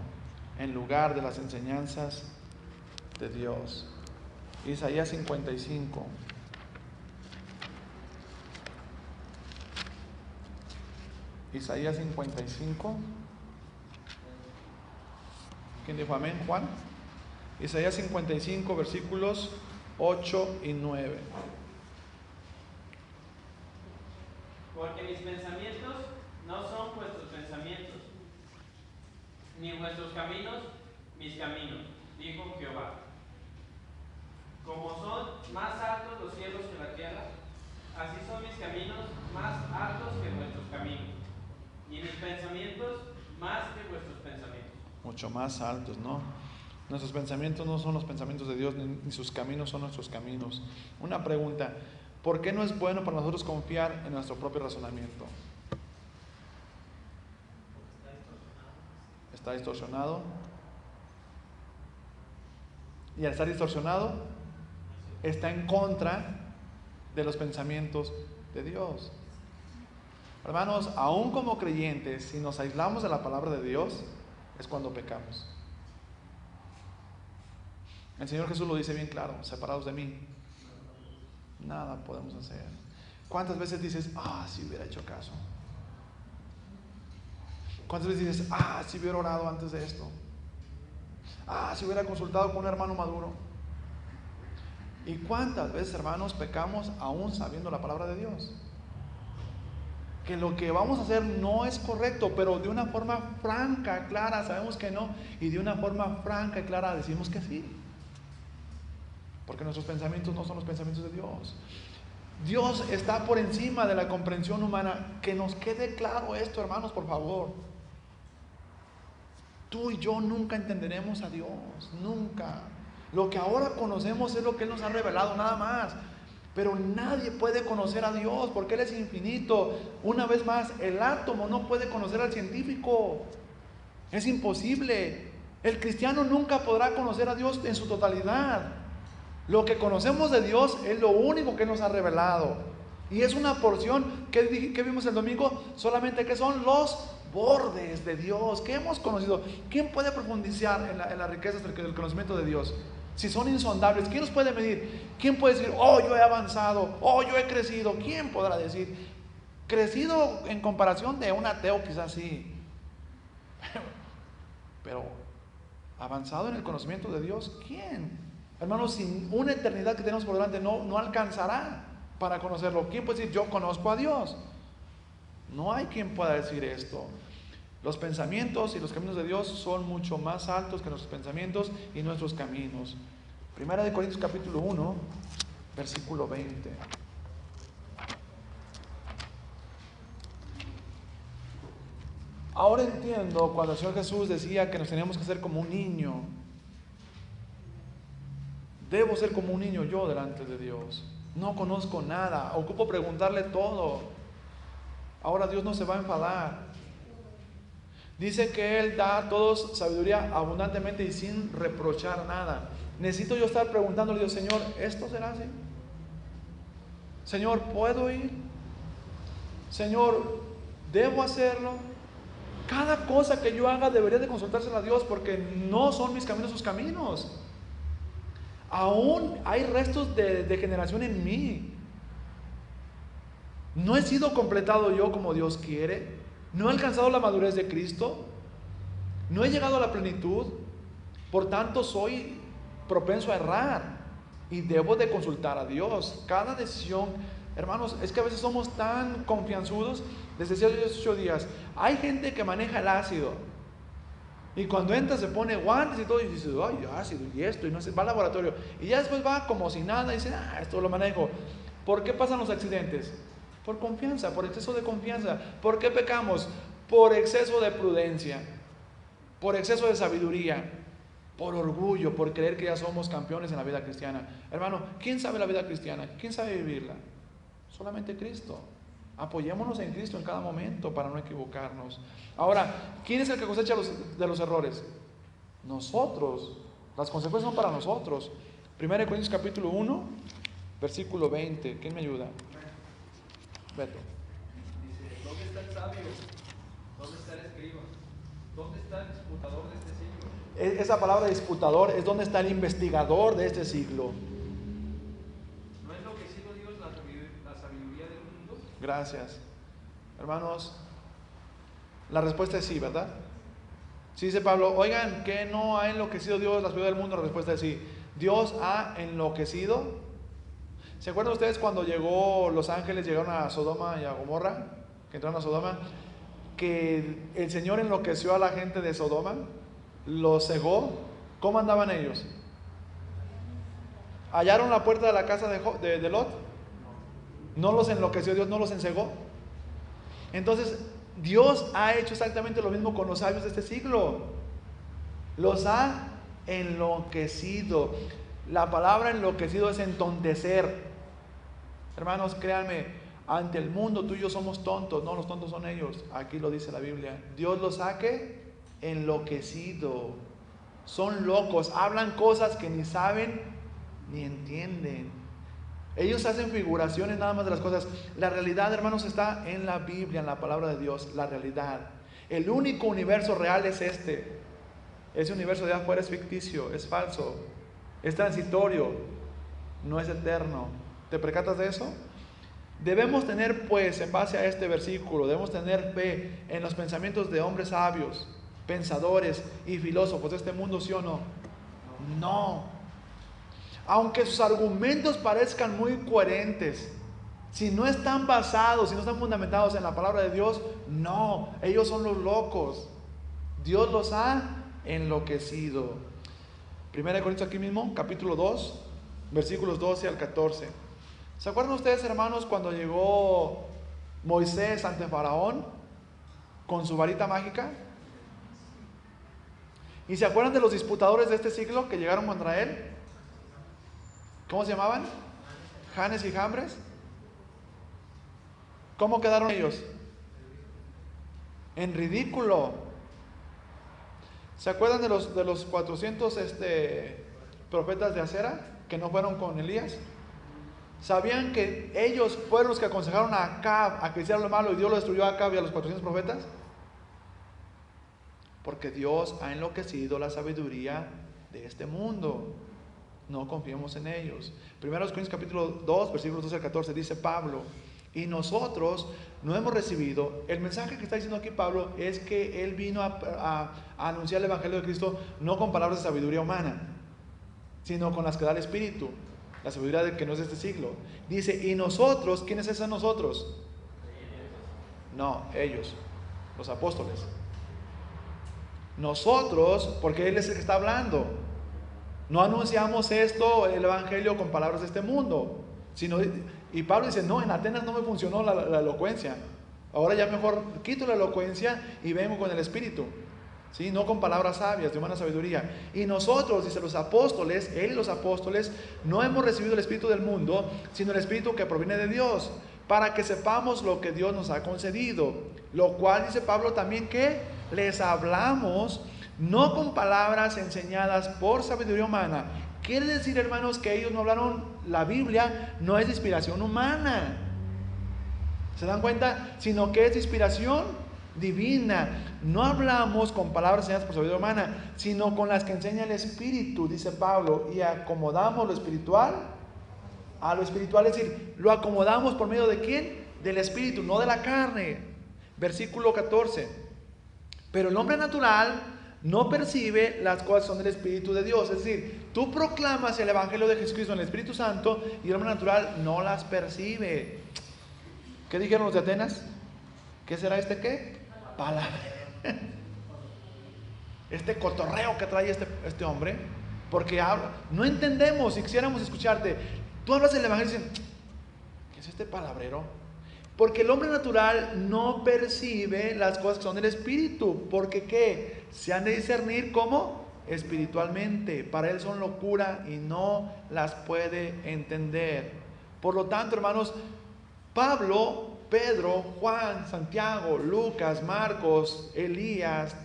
en lugar de las enseñanzas de Dios. Isaías 55. Isaías 55. ¿Quién dijo amén? Juan. Isaías 55, versículos 8 y 9. Porque mis pensamientos no son vuestros pensamientos, ni vuestros caminos mis caminos, dijo Jehová. Como son más altos los cielos que la tierra, así son mis caminos más altos que vuestros caminos, y mis pensamientos más que vuestros pensamientos. Mucho más altos, ¿no? Nuestros pensamientos no son los pensamientos de Dios, ni sus caminos son nuestros caminos. Una pregunta: ¿por qué no es bueno para nosotros confiar en nuestro propio razonamiento? Está distorsionado. Y al estar distorsionado, está en contra de los pensamientos de Dios. Hermanos, aún como creyentes, si nos aislamos de la palabra de Dios, es cuando pecamos. El Señor Jesús lo dice bien claro: separados de mí, nada podemos hacer. ¿Cuántas veces dices, si hubiera hecho caso? ¿Cuántas veces dices, si hubiera orado antes de esto? Si hubiera consultado con un hermano maduro. ¿Y cuántas veces, hermanos, pecamos aún sabiendo la palabra de Dios? Que lo que vamos a hacer no es correcto, pero de una forma franca, clara, sabemos que no, y de una forma franca y clara decimos que sí. Porque nuestros pensamientos no son los pensamientos de Dios. Dios está por encima de la comprensión humana. Que nos quede claro esto, hermanos, por favor. Tú y yo nunca entenderemos a Dios, nunca. Lo que ahora conocemos es lo que Él nos ha revelado, nada más. Pero nadie puede conocer a Dios porque Él es infinito. Una vez más, el átomo no puede conocer al científico. Es imposible. El cristiano nunca podrá conocer a Dios en su totalidad. Lo que conocemos de Dios es lo único que Él nos ha revelado. Y es una porción que vimos el domingo, solamente que son los bordes de Dios que hemos conocido. ¿Quién puede profundizar en las riquezas del conocimiento de Dios? Si son insondables, ¿quién los puede medir? ¿Quién puede decir, yo he avanzado, yo he crecido? ¿Quién podrá decir? Crecido en comparación de un ateo, quizás sí. Pero avanzado en el conocimiento de Dios, ¿quién? Hermanos, sin una eternidad que tenemos por delante, no alcanzará para conocerlo. ¿Quién puede decir, yo conozco a Dios? No hay quien pueda decir esto. Los pensamientos y los caminos de Dios son mucho más altos que nuestros pensamientos y nuestros caminos. Primera de Corintios capítulo 1, versículo 20. Ahora entiendo cuando el Señor Jesús decía que nos teníamos que hacer como un niño. Debo ser como un niño yo delante de Dios. No conozco nada, ocupo preguntarle todo. Ahora Dios no se va a enfadar. Dice que Él da a todos sabiduría abundantemente y sin reprochar nada. Necesito yo estar preguntándole a Dios, Señor, ¿esto será así? Señor, ¿puedo ir? Señor, ¿debo hacerlo? Cada cosa que yo haga debería de consultársela a Dios, porque no son mis caminos sus caminos. Aún hay restos de degeneración en mí. No he sido completado yo como Dios quiere. No he alcanzado la madurez de Cristo. No he llegado a la plenitud. Por tanto, soy propenso a errar y debo de consultar a Dios. Cada decisión, hermanos, es que a veces somos tan confianzudos. Les decía yo hace 8 días, hay gente que maneja el ácido y cuando entra se pone guantes y todo y dice, ay, ácido y esto, y no sé, va al laboratorio y ya después va como si nada y dice, esto lo manejo. ¿Por qué pasan los accidentes? Por confianza, por exceso de confianza. ¿Por qué pecamos? Por exceso de prudencia, por exceso de sabiduría, por orgullo, por creer que ya somos campeones en la vida cristiana. Hermano, ¿quién sabe la vida cristiana? ¿Quién sabe vivirla? Solamente Cristo. Apoyémonos en Cristo en cada momento para no equivocarnos. Ahora, ¿quién es el que cosecha de los errores? Nosotros. Las consecuencias son para nosotros. 1 Corintios capítulo 1, versículo 20. ¿Quién me ayuda? Beto. Dice, ¿dónde está el sabio? ¿Dónde está el escriba? ¿Dónde está el disputador de este siglo? Esa palabra disputador es donde está el investigador de este siglo. ¿No es enloquecido Dios la sabiduría del mundo? Gracias. Hermanos, La respuesta es sí, ¿verdad? Si dice Pablo, oigan, ¿que no ha enloquecido Dios la ciudad del mundo? La respuesta es sí. ¿Dios ha enloquecido? ¿Se acuerdan ustedes cuando los ángeles llegaron a Sodoma y a Gomorra? Que entraron a Sodoma, que el Señor enloqueció a la gente de Sodoma, los cegó. ¿Cómo andaban ellos? ¿Hallaron la puerta de la casa de Lot? ¿No los enloqueció Dios? ¿No los encegó? Entonces, Dios ha hecho exactamente lo mismo con los sabios de este siglo. Los ha enloquecido. La palabra enloquecido es entontecer. Hermanos, créanme, ante el mundo tú y yo somos tontos. No, los tontos son ellos. Aquí lo dice la Biblia. Dios los ha enloquecido. Son locos, hablan cosas que ni saben ni entienden. Ellos hacen figuraciones nada más de las cosas. La realidad, hermanos, está en la Biblia, en la palabra de Dios. La realidad. El único universo real es este. Ese universo de afuera es ficticio, es falso, es transitorio, no es eterno. ¿Te percatas de eso? Debemos tener, pues, en base a este versículo, debemos tener fe en los pensamientos de hombres sabios, pensadores y filósofos de este mundo, ¿sí o no? No. Aunque sus argumentos parezcan muy coherentes, si no están basados, si no están fundamentados en la palabra de Dios, no, ellos son los locos. Dios los ha enloquecido. 1 Corintios aquí mismo, capítulo 2, versículos 12 al 14. ¿Se acuerdan ustedes, hermanos, cuando llegó Moisés ante Faraón con su varita mágica? ¿Y se acuerdan de los disputadores de este siglo que llegaron contra él? ¿Cómo se llamaban? Janes y Jambres. ¿Cómo quedaron ellos? En ridículo. ¿Se acuerdan de los 400 profetas de Acera que no fueron con Elías? ¿Sabían que ellos fueron los que aconsejaron a Acab a que hiciera lo malo y Dios lo destruyó a Acab y a los 400 profetas? Porque Dios ha enloquecido la sabiduría de este mundo. No confiemos en ellos. 1 Corintios capítulo 2, versículos 12 al 14, dice Pablo: y nosotros no hemos recibido. El mensaje que está diciendo aquí Pablo es que él vino a anunciar el evangelio de Cristo no con palabras de sabiduría humana, sino con las que da el Espíritu, la sabiduría de que no es de este siglo. Dice, y nosotros, ¿quiénes es nosotros? No, ellos, los apóstoles. Nosotros, porque él es el que está hablando, no anunciamos esto, el evangelio, con palabras de este mundo, sino, y Pablo dice, no, en Atenas no me funcionó la elocuencia, ahora ya mejor quito la elocuencia y vengo con el Espíritu, ¿sí? No con palabras sabias de humana sabiduría. Y nosotros, dice los apóstoles, él y los apóstoles, no hemos recibido el Espíritu del mundo, sino el Espíritu que proviene de Dios, para que sepamos lo que Dios nos ha concedido, lo cual, dice Pablo también, que les hablamos no con palabras enseñadas por sabiduría humana. Quiere decir, hermanos, que ellos no hablaron. La Biblia no es de inspiración humana, ¿se dan cuenta? Sino que es de inspiración divina. No hablamos con palabras enseñadas por sabiduría humana, sino con las que enseña el Espíritu, dice Pablo, y acomodamos lo espiritual a lo espiritual, es decir, lo acomodamos por medio de ¿quién? Del Espíritu, no de la carne. Versículo 14. Pero el hombre natural no percibe las cosas que son del Espíritu de Dios. Es decir, tú proclamas el Evangelio de Jesucristo en el Espíritu Santo y el hombre natural no las percibe. ¿Qué dijeron los de Atenas? ¿Qué será qué? Palabra. Este cotorreo que trae este hombre, porque habla. No entendemos. Si quisiéramos escucharte, tú hablas del Evangelio y dicen, ¿qué es este palabrero? Porque el hombre natural no percibe las cosas que son del Espíritu. Porque ¿qué? Se han de discernir como espiritualmente. Para él son locura y no las puede entender. Por lo tanto, hermanos, Pablo, Pedro, Juan, Santiago, Lucas, Marcos, Elías,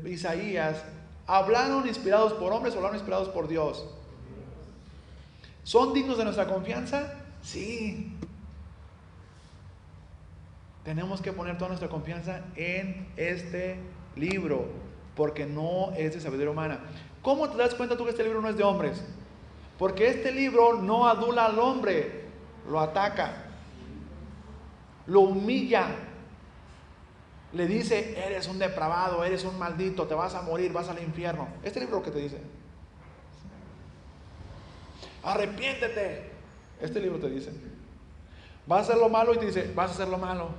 Isaías, ¿hablaron inspirados por hombres o hablaron inspirados por Dios? ¿Son dignos de nuestra confianza? Sí. Tenemos que poner toda nuestra confianza en este libro, porque no es de sabiduría humana. ¿Cómo te das cuenta tú que este libro no es de hombres? Porque este libro no adula al hombre, lo ataca, lo humilla. le dice, eres un depravado, eres un maldito, te vas a morir, vas al infierno. Este libro que te dice, arrepiéntete. Este libro te dice, vas a hacer lo malo y te dice, vas a hacer lo malo.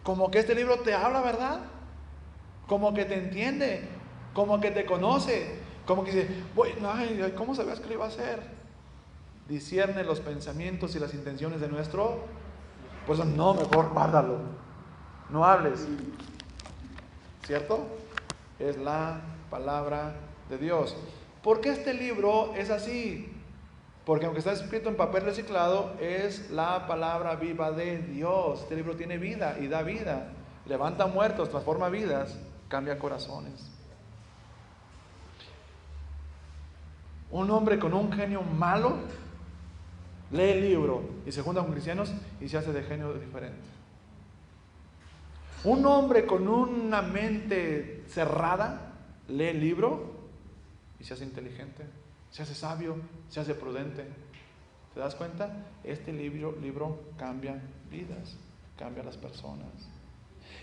Como que este libro te habla, ¿verdad? Como que te entiende, como que te conoce, como que dice, ay, ¿cómo sabías que lo iba a hacer? Discierne los pensamientos y las intenciones de nuestro. Por eso, no, mejor guárdalo, no hables. ¿Cierto? Es la palabra de Dios. ¿Por qué este libro es así? Porque aunque está escrito en papel reciclado, es la palabra viva de Dios. Este libro tiene vida y da vida. Levanta muertos, transforma vidas, cambia corazones. Un hombre con un genio malo lee el libro y se junta con cristianos y se hace de genio diferente. Un hombre con una mente cerrada lee el libro y se hace inteligente, se hace sabio, se hace prudente. ¿Te das cuenta? Este libro cambia vidas, cambia las personas.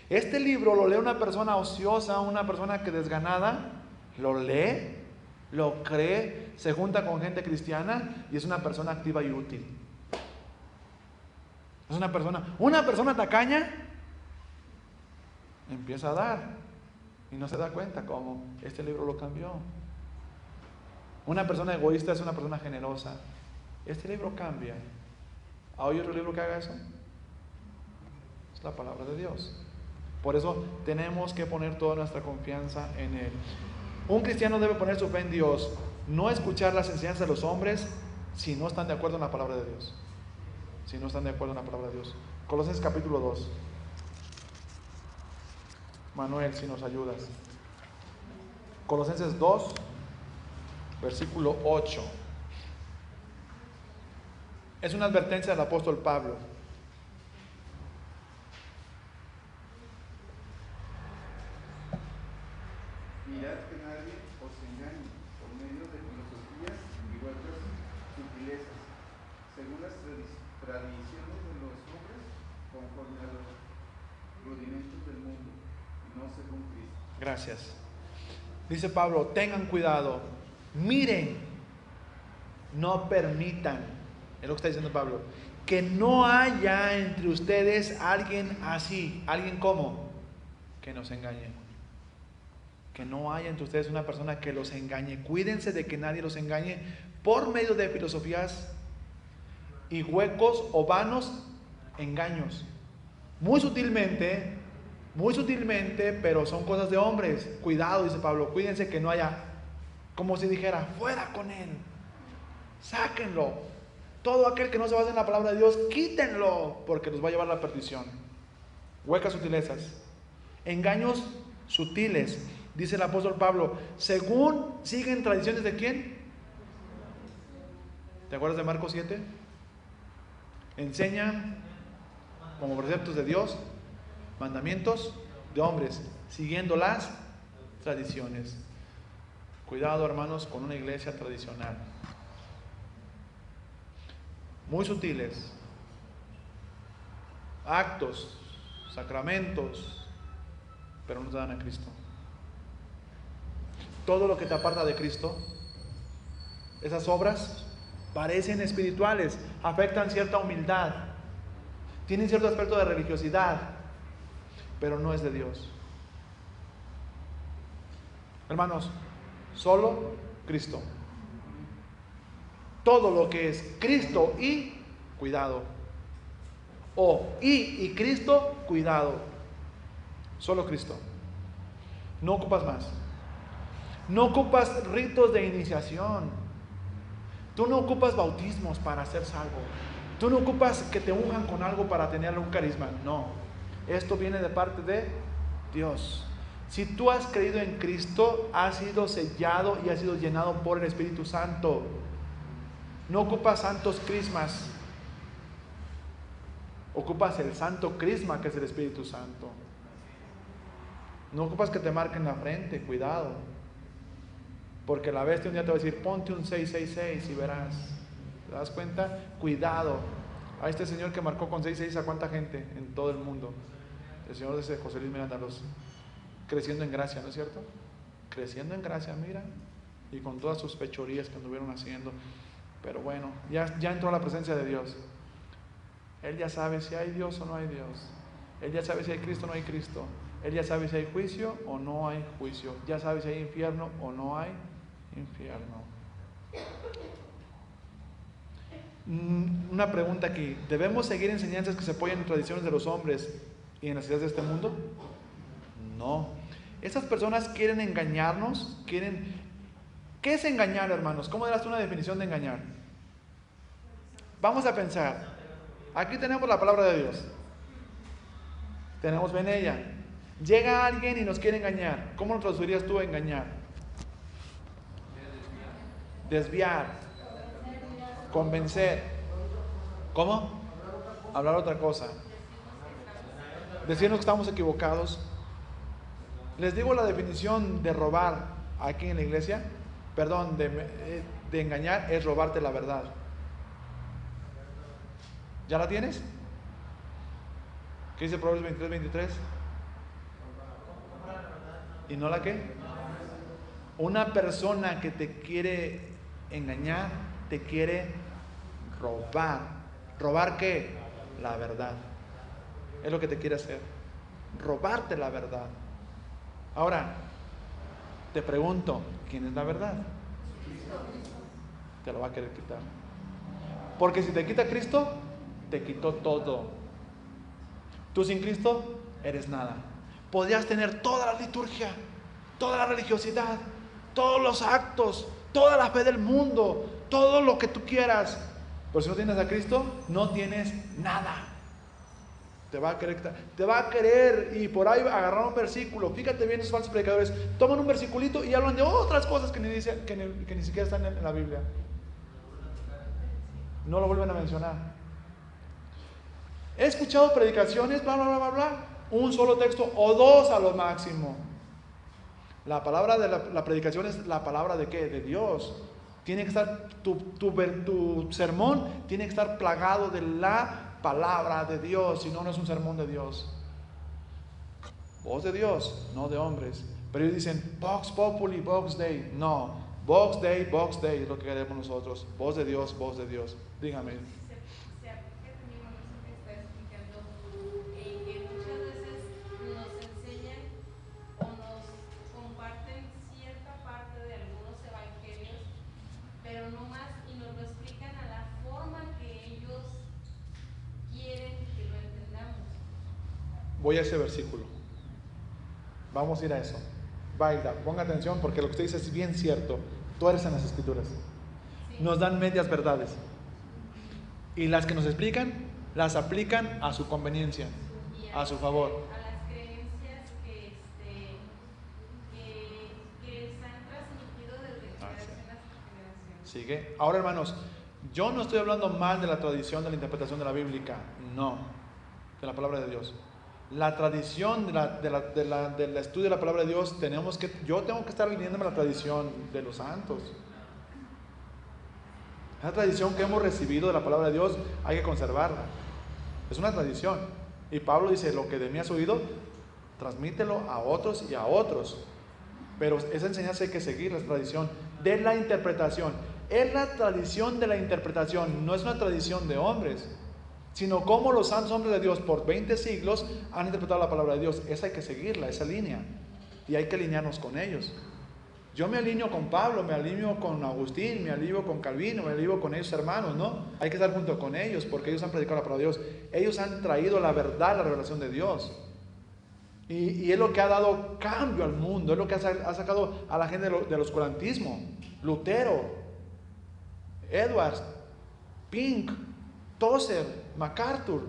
Este libro lo lee una persona ociosa, una persona que desganada, lo lee, lo cree, se junta con gente cristiana y es una persona activa y útil. Es una persona tacaña empieza a dar y no se da cuenta cómo este libro lo cambió. Una persona egoísta es una persona generosa. Este libro cambia. ¿Hay otro libro que haga eso? Es la palabra de Dios. Por eso tenemos que poner toda nuestra confianza en Él. Un cristiano debe poner su fe en Dios, no escuchar las enseñanzas de los hombres si no están de acuerdo en la palabra de Dios. Si no están de acuerdo en la palabra de Dios. Colosenses capítulo 2. Manuel, si nos ayudas. Colosenses 2, versículo 8. Es una advertencia del apóstol Pablo. Mirad que nadie os engañe por medio de filosofías y otras sutilezas, según las tradiciones de los hombres, conforme a los rudimentos del mundo, y no según Cristo. Gracias. Dice Pablo, tengan cuidado, miren, no permitan, es lo que está diciendo Pablo, que no haya entre ustedes alguien así. ¿Alguien cómo? Que nos engañe. Que no haya entre ustedes una persona que los engañe. Cuídense de que nadie los engañe por medio de filosofías y huecos o vanos engaños. Muy sutilmente, pero son cosas de hombres. Cuidado, dice Pablo, cuídense que no haya, como si dijera, fuera con él, sáquenlo. Todo aquel que no se basa en la palabra de Dios, quítenlo, porque los va a llevar a la perdición. Huecas sutilezas, engaños sutiles, dice el apóstol Pablo, según siguen tradiciones de quién. ¿Te acuerdas de Marcos 7? Enseñan como preceptos de Dios, mandamientos de hombres, siguiendo las tradiciones. Cuidado, hermanos, con una iglesia tradicional. Muy sutiles. Actos, sacramentos, pero no te dan a Cristo. Todo lo que te aparta de Cristo, esas obras parecen espirituales, afectan cierta humildad, tienen cierto aspecto de religiosidad, pero no es de Dios. Hermanos, solo Cristo. Todo lo que es Cristo y cuidado. O y Cristo, cuidado. Solo Cristo. No ocupas más. No ocupas ritos de iniciación. Tú no ocupas bautismos para ser salvo. Tú no ocupas que te unjan con algo para tener un carisma. No. Esto viene de parte de Dios. Si tú has creído en Cristo, has sido sellado y has sido llenado por el Espíritu Santo. No ocupas santos crismas. Ocupas el santo crisma que es el Espíritu Santo. No ocupas que te marquen la frente, cuidado. Porque la bestia un día te va a decir, ponte un 666 y verás. ¿Te das cuenta? Cuidado. A este señor que marcó con 666, ¿a cuánta gente en todo el mundo? El Señor dice, José Luis Miranda, creciendo en gracia, ¿no es cierto? Creciendo en gracia, mira, y con todas sus fechorías que anduvieron haciendo. Pero bueno, ya entró a la presencia de Dios. Él ya sabe si hay Dios o no hay Dios. Él ya sabe si hay Cristo o no hay Cristo. Él ya sabe si hay juicio o no hay juicio. Ya sabe si hay infierno o no hay infierno. Una pregunta aquí. ¿Debemos seguir enseñanzas que se apoyan en tradiciones de los hombres y en las ideas de este mundo? No. Esas personas quieren engañarnos, ¿Qué es engañar, hermanos? ¿Cómo darás una definición de engañar? Vamos a pensar. Aquí tenemos la palabra de Dios. Tenemos ella. Llega alguien y nos quiere engañar. ¿Cómo lo traducirías tú a engañar? Desviar. Convencer. ¿Cómo? Hablar otra cosa. Decirnos que estamos equivocados. Les digo la definición de robar aquí en la iglesia. Perdón, de engañar es robarte la verdad. ¿Ya la tienes? ¿Qué dice Proverbios 23:23? ¿Y no la qué? Una persona que te quiere engañar, te quiere robar. ¿Robar qué? La verdad. Es lo que te quiere hacer. Robarte la verdad. Ahora, te pregunto, ¿quién es la verdad? Te lo va a querer quitar. Porque si te quita Cristo, te quitó todo. Tú sin Cristo eres nada. Podías tener toda la liturgia, toda la religiosidad, todos los actos, toda la fe del mundo, todo lo que tú quieras, pero si no tienes a Cristo, no tienes nada. Te va a querer y por ahí agarrar un versículo. Fíjate bien, esos falsos predicadores toman un versiculito y hablan de otras cosas que ni siquiera están en la Biblia. No lo vuelven a mencionar. He escuchado predicaciones, bla, bla, bla, bla, bla, un solo texto o dos a lo máximo. La palabra de la predicación es la palabra de ¿qué? De Dios. Tiene que estar, tu sermón tiene que estar plagado de la palabra de Dios, si no, no es un sermón de Dios. Voz de Dios, no de hombres. Pero ellos dicen Vox Populi, Vox Dei. No, Vox Dei es lo que queremos nosotros. Voz de Dios, voz de Dios. Dígame. Se aplica también con eso que está explicando, que muchas veces nos enseñan o nos comparten cierta parte de algunos evangelios, pero no más, y nos lo explican a la forma que ellos quieren que lo entendamos. Voy a ese versículo. Vamos a ir a eso. Baila, ponga atención porque lo que usted dice es bien cierto. Tú eres en las Escrituras. Sí. Nos dan medias verdades. Y las que nos explican, las aplican a su conveniencia, a su favor. A las creencias que se han transmitido desde generación hasta generación. ¿Sigue? Ahora, hermanos, yo no estoy hablando mal de la tradición de la interpretación de la bíblica, no, de la palabra de Dios. La tradición del estudio de la palabra de Dios, yo tengo que estar alineándome a la tradición de los santos. Esa tradición que hemos recibido de la palabra de Dios hay que conservarla. Es una tradición. Y Pablo dice, lo que de mí has oído, transmítelo a otros y a otros. Pero esa enseñanza hay que seguir, la tradición de la interpretación. Es la tradición de la interpretación, no es una tradición de hombres, sino como los santos hombres de Dios por 20 siglos han interpretado la palabra de Dios. Esa hay que seguirla, esa línea. Y hay que alinearnos con ellos. Yo me alineo con Pablo, me alineo con Agustín, me alineo con Calvino, me alineo con ellos hermanos, ¿no? Hay que estar junto con ellos porque ellos han predicado la palabra de Dios. Ellos han traído la verdad, la revelación de Dios. Y es lo que ha dado cambio al mundo, es lo que ha sacado a la gente del oscurantismo. Lutero, Edwards, Pink, Tozer, MacArthur,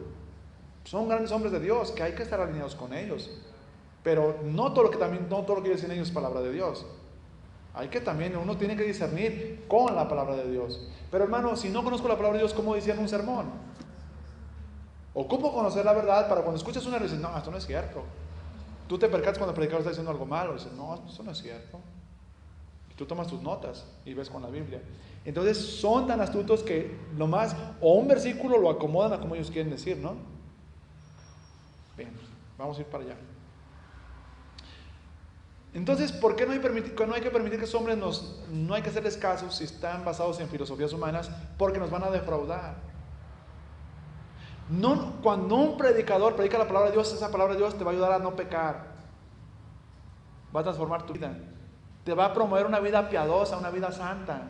son grandes hombres de Dios que hay que estar alineados con ellos. Pero no todo lo que dicen ellos es palabra de Dios. Hay que también, uno tiene que discernir con la palabra de Dios. Pero hermano, si no conozco la palabra de Dios, ¿cómo decían un sermón? Ocupo conocer la verdad para cuando escuchas una y dices, no, esto no es cierto. Tú te percatas cuando el predicador está diciendo algo malo, dices, no, eso no es cierto. Y tú tomas tus notas y ves con la Biblia. Entonces son tan astutos que o un versículo lo acomodan a como ellos quieren decir, ¿no? Bien, Vamos a ir para allá. Entonces, ¿por qué no hay que permitir que esos hombres no hay que hacerles caso si están basados en filosofías humanas? Porque nos van a defraudar. No, cuando un predicador predica la palabra de Dios, esa palabra de Dios te va a ayudar a no pecar. Va a transformar tu vida. Te va a promover una vida piadosa, una vida santa.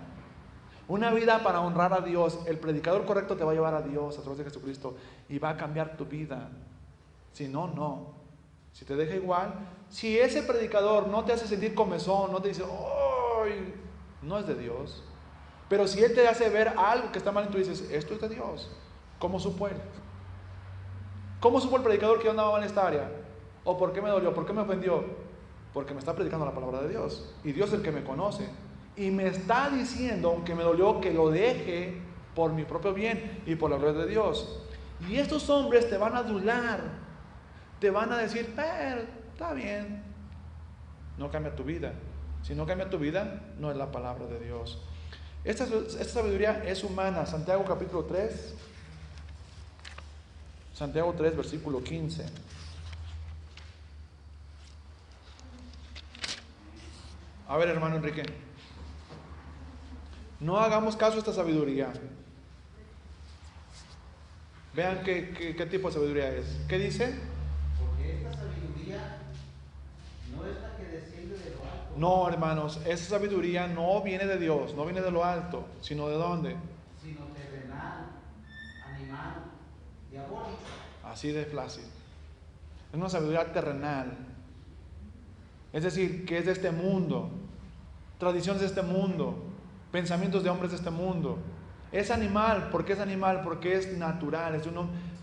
Una vida para honrar a Dios. El predicador correcto te va a llevar a Dios a través de Jesucristo y va a cambiar tu vida. Si no, no. Si te deja igual, si ese predicador no te hace sentir comezón, no te dice, ¡ay! No es de Dios. Pero si él te hace ver algo que está mal y tú dices, esto es de Dios. ¿Cómo supo él? ¿Cómo supo el predicador que yo andaba mal en esta área? ¿O por qué me dolió? ¿Por qué me ofendió? Porque me está predicando la palabra de Dios. Y Dios es el que me conoce. Y me está diciendo, aunque me dolió, que lo deje por mi propio bien y por la gloria de Dios. Y estos hombres te van a adular. Te van a decir, pero está bien. No cambia tu vida. Si no cambia tu vida, no es la palabra de Dios. Esta sabiduría es humana. Santiago capítulo 3. Santiago 3, versículo 15. A ver, hermano Enrique. No hagamos caso a esta sabiduría. Vean qué tipo de sabiduría es. ¿Qué dice? Porque esta sabiduría no es la que desciende de lo alto. No, hermanos, esa sabiduría no viene de Dios, no viene de lo alto, sino ¿de dónde? Sino terrenal, animal, diabólico. Así de fácil. Es una sabiduría terrenal. Es decir, que es de este mundo. Tradiciones de este mundo. Pensamientos de hombres de este mundo. Es animal. ¿Por qué es animal? Porque es natural. Es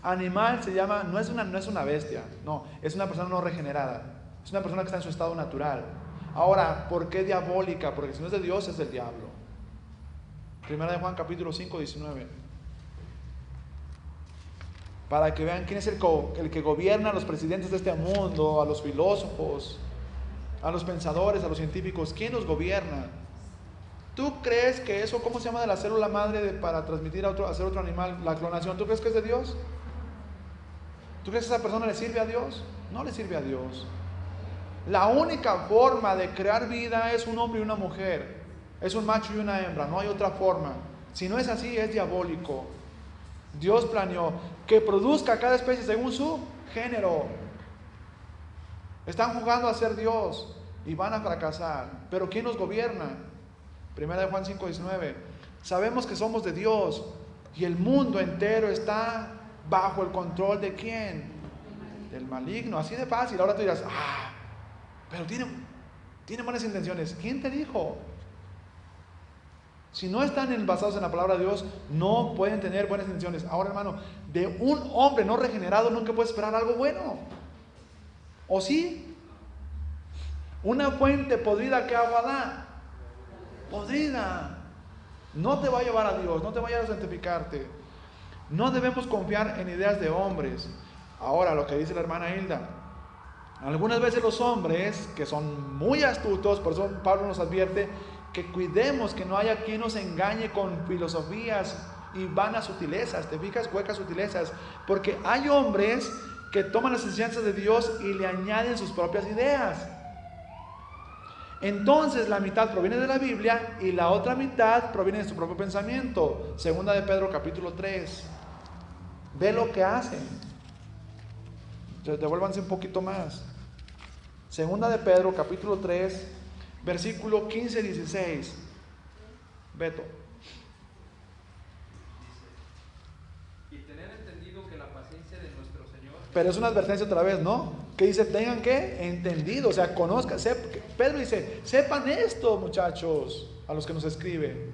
animal se llama, no es una bestia. No, es una persona no regenerada. Es una persona que está en su estado natural. Ahora, ¿por qué diabólica? Porque si no es de Dios, es del diablo. Primera de Juan capítulo 5, 19. Para que vean quién es el que gobierna a los presidentes de este mundo, a los filósofos, a los pensadores, a los científicos. ¿Quién los gobierna? ¿Tú crees que eso, cómo se llama, de la célula madre para transmitir a hacer otro animal, la clonación, ¿tú crees que es de Dios? ¿Tú crees que esa persona le sirve a Dios? No le sirve a Dios. La única forma de crear vida es un hombre y una mujer. Es un macho y una hembra, no hay otra forma. Si no es así, es diabólico. Dios planeó que produzca cada especie según su género. Están jugando a ser Dios y van a fracasar. Pero ¿quién nos gobierna? Primera de Juan 5, 19. Sabemos que somos de Dios y el mundo entero está bajo el control de ¿quién? Del maligno. Así de fácil. Ahora tú dirás, pero tiene buenas intenciones. ¿Quién te dijo? Si no están basados en la palabra de Dios, no pueden tener buenas intenciones. Ahora, hermano, de un hombre no regenerado nunca puedes esperar algo bueno. ¿O sí? Una fuente podrida, ¿qué agua da? Podrida. No te va a llevar a Dios, no te va a llevar a santificarte. No debemos confiar en ideas de hombres. Ahora, lo que dice la hermana Hilda. Algunas veces los hombres, que son muy astutos, por eso Pablo nos advierte que cuidemos que no haya quien nos engañe con filosofías y vanas sutilezas. ¿Te fijas? Huecas sutilezas. Porque hay hombres que toman las enseñanzas de Dios y le añaden sus propias ideas. Entonces la mitad proviene de la Biblia y la otra mitad proviene de su propio pensamiento. Segunda de Pedro capítulo 3. Ve lo que hacen. Devuélvanse un poquito más. Segunda de Pedro capítulo 3, versículo 15-16. Beto. Y tener entendido que la paciencia de nuestro Señor. Pero es una advertencia otra vez, ¿no? Que dice, tengan que entendido, o sea, conozcan. Pedro dice, sepan esto, muchachos, a los que nos escribe.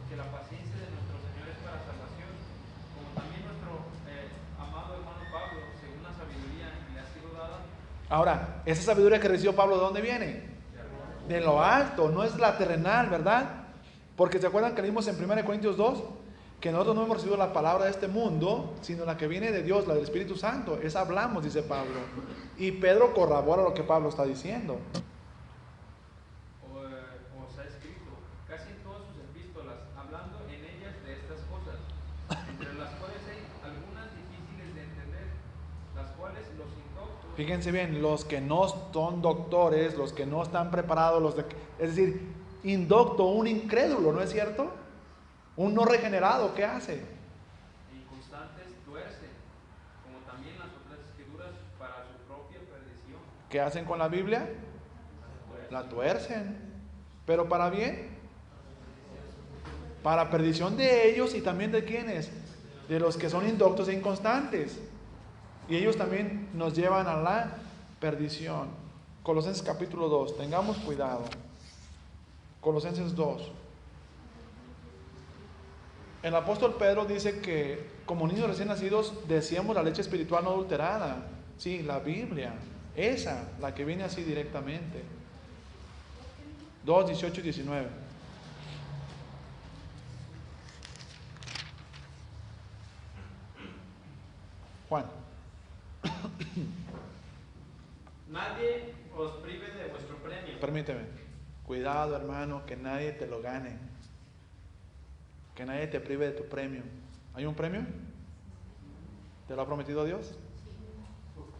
Que la paciencia de nuestro Señor es para salvación, como también nuestro amado hermano Pablo, según la sabiduría que le ha sido dada. Ahora, esa sabiduría que recibió Pablo, ¿de dónde viene? De lo alto, no es la terrenal, ¿verdad? Porque ¿se acuerdan que leímos en 1 Corintios 2? Que nosotros no hemos recibido la palabra de este mundo, sino la que viene de Dios, la del Espíritu Santo. Esa hablamos, dice Pablo. Y Pedro corrobora lo que Pablo está diciendo. O se ha escrito, casi en todas sus epístolas, hablando en ellas de estas cosas, entre las cuales hay algunas difíciles de entender, Fíjense bien, los que no son doctores, los que no están preparados, es decir, indocto, un incrédulo, ¿no es cierto? Un no regenerado, ¿qué hace? Inconstantes tuerce, como también las otras escrituras, para su propia perdición. ¿Qué hacen con la Biblia? La tuercen. ¿Pero para bien? Para perdición de ellos y también de quienes, de los que son indoctos e inconstantes. Y ellos también nos llevan a la perdición. Colosenses capítulo 2, tengamos cuidado. Colosenses 2. El apóstol Pedro dice que como niños recién nacidos deseamos la leche espiritual no adulterada. Sí, la Biblia, esa, la que viene así directamente. 2, 18 y 19. Juan. Nadie os prive de vuestro premio. Permíteme. Cuidado, hermano, que nadie te lo gane. Que nadie te prive de tu premio. ¿Hay un premio? ¿Te lo ha prometido Dios?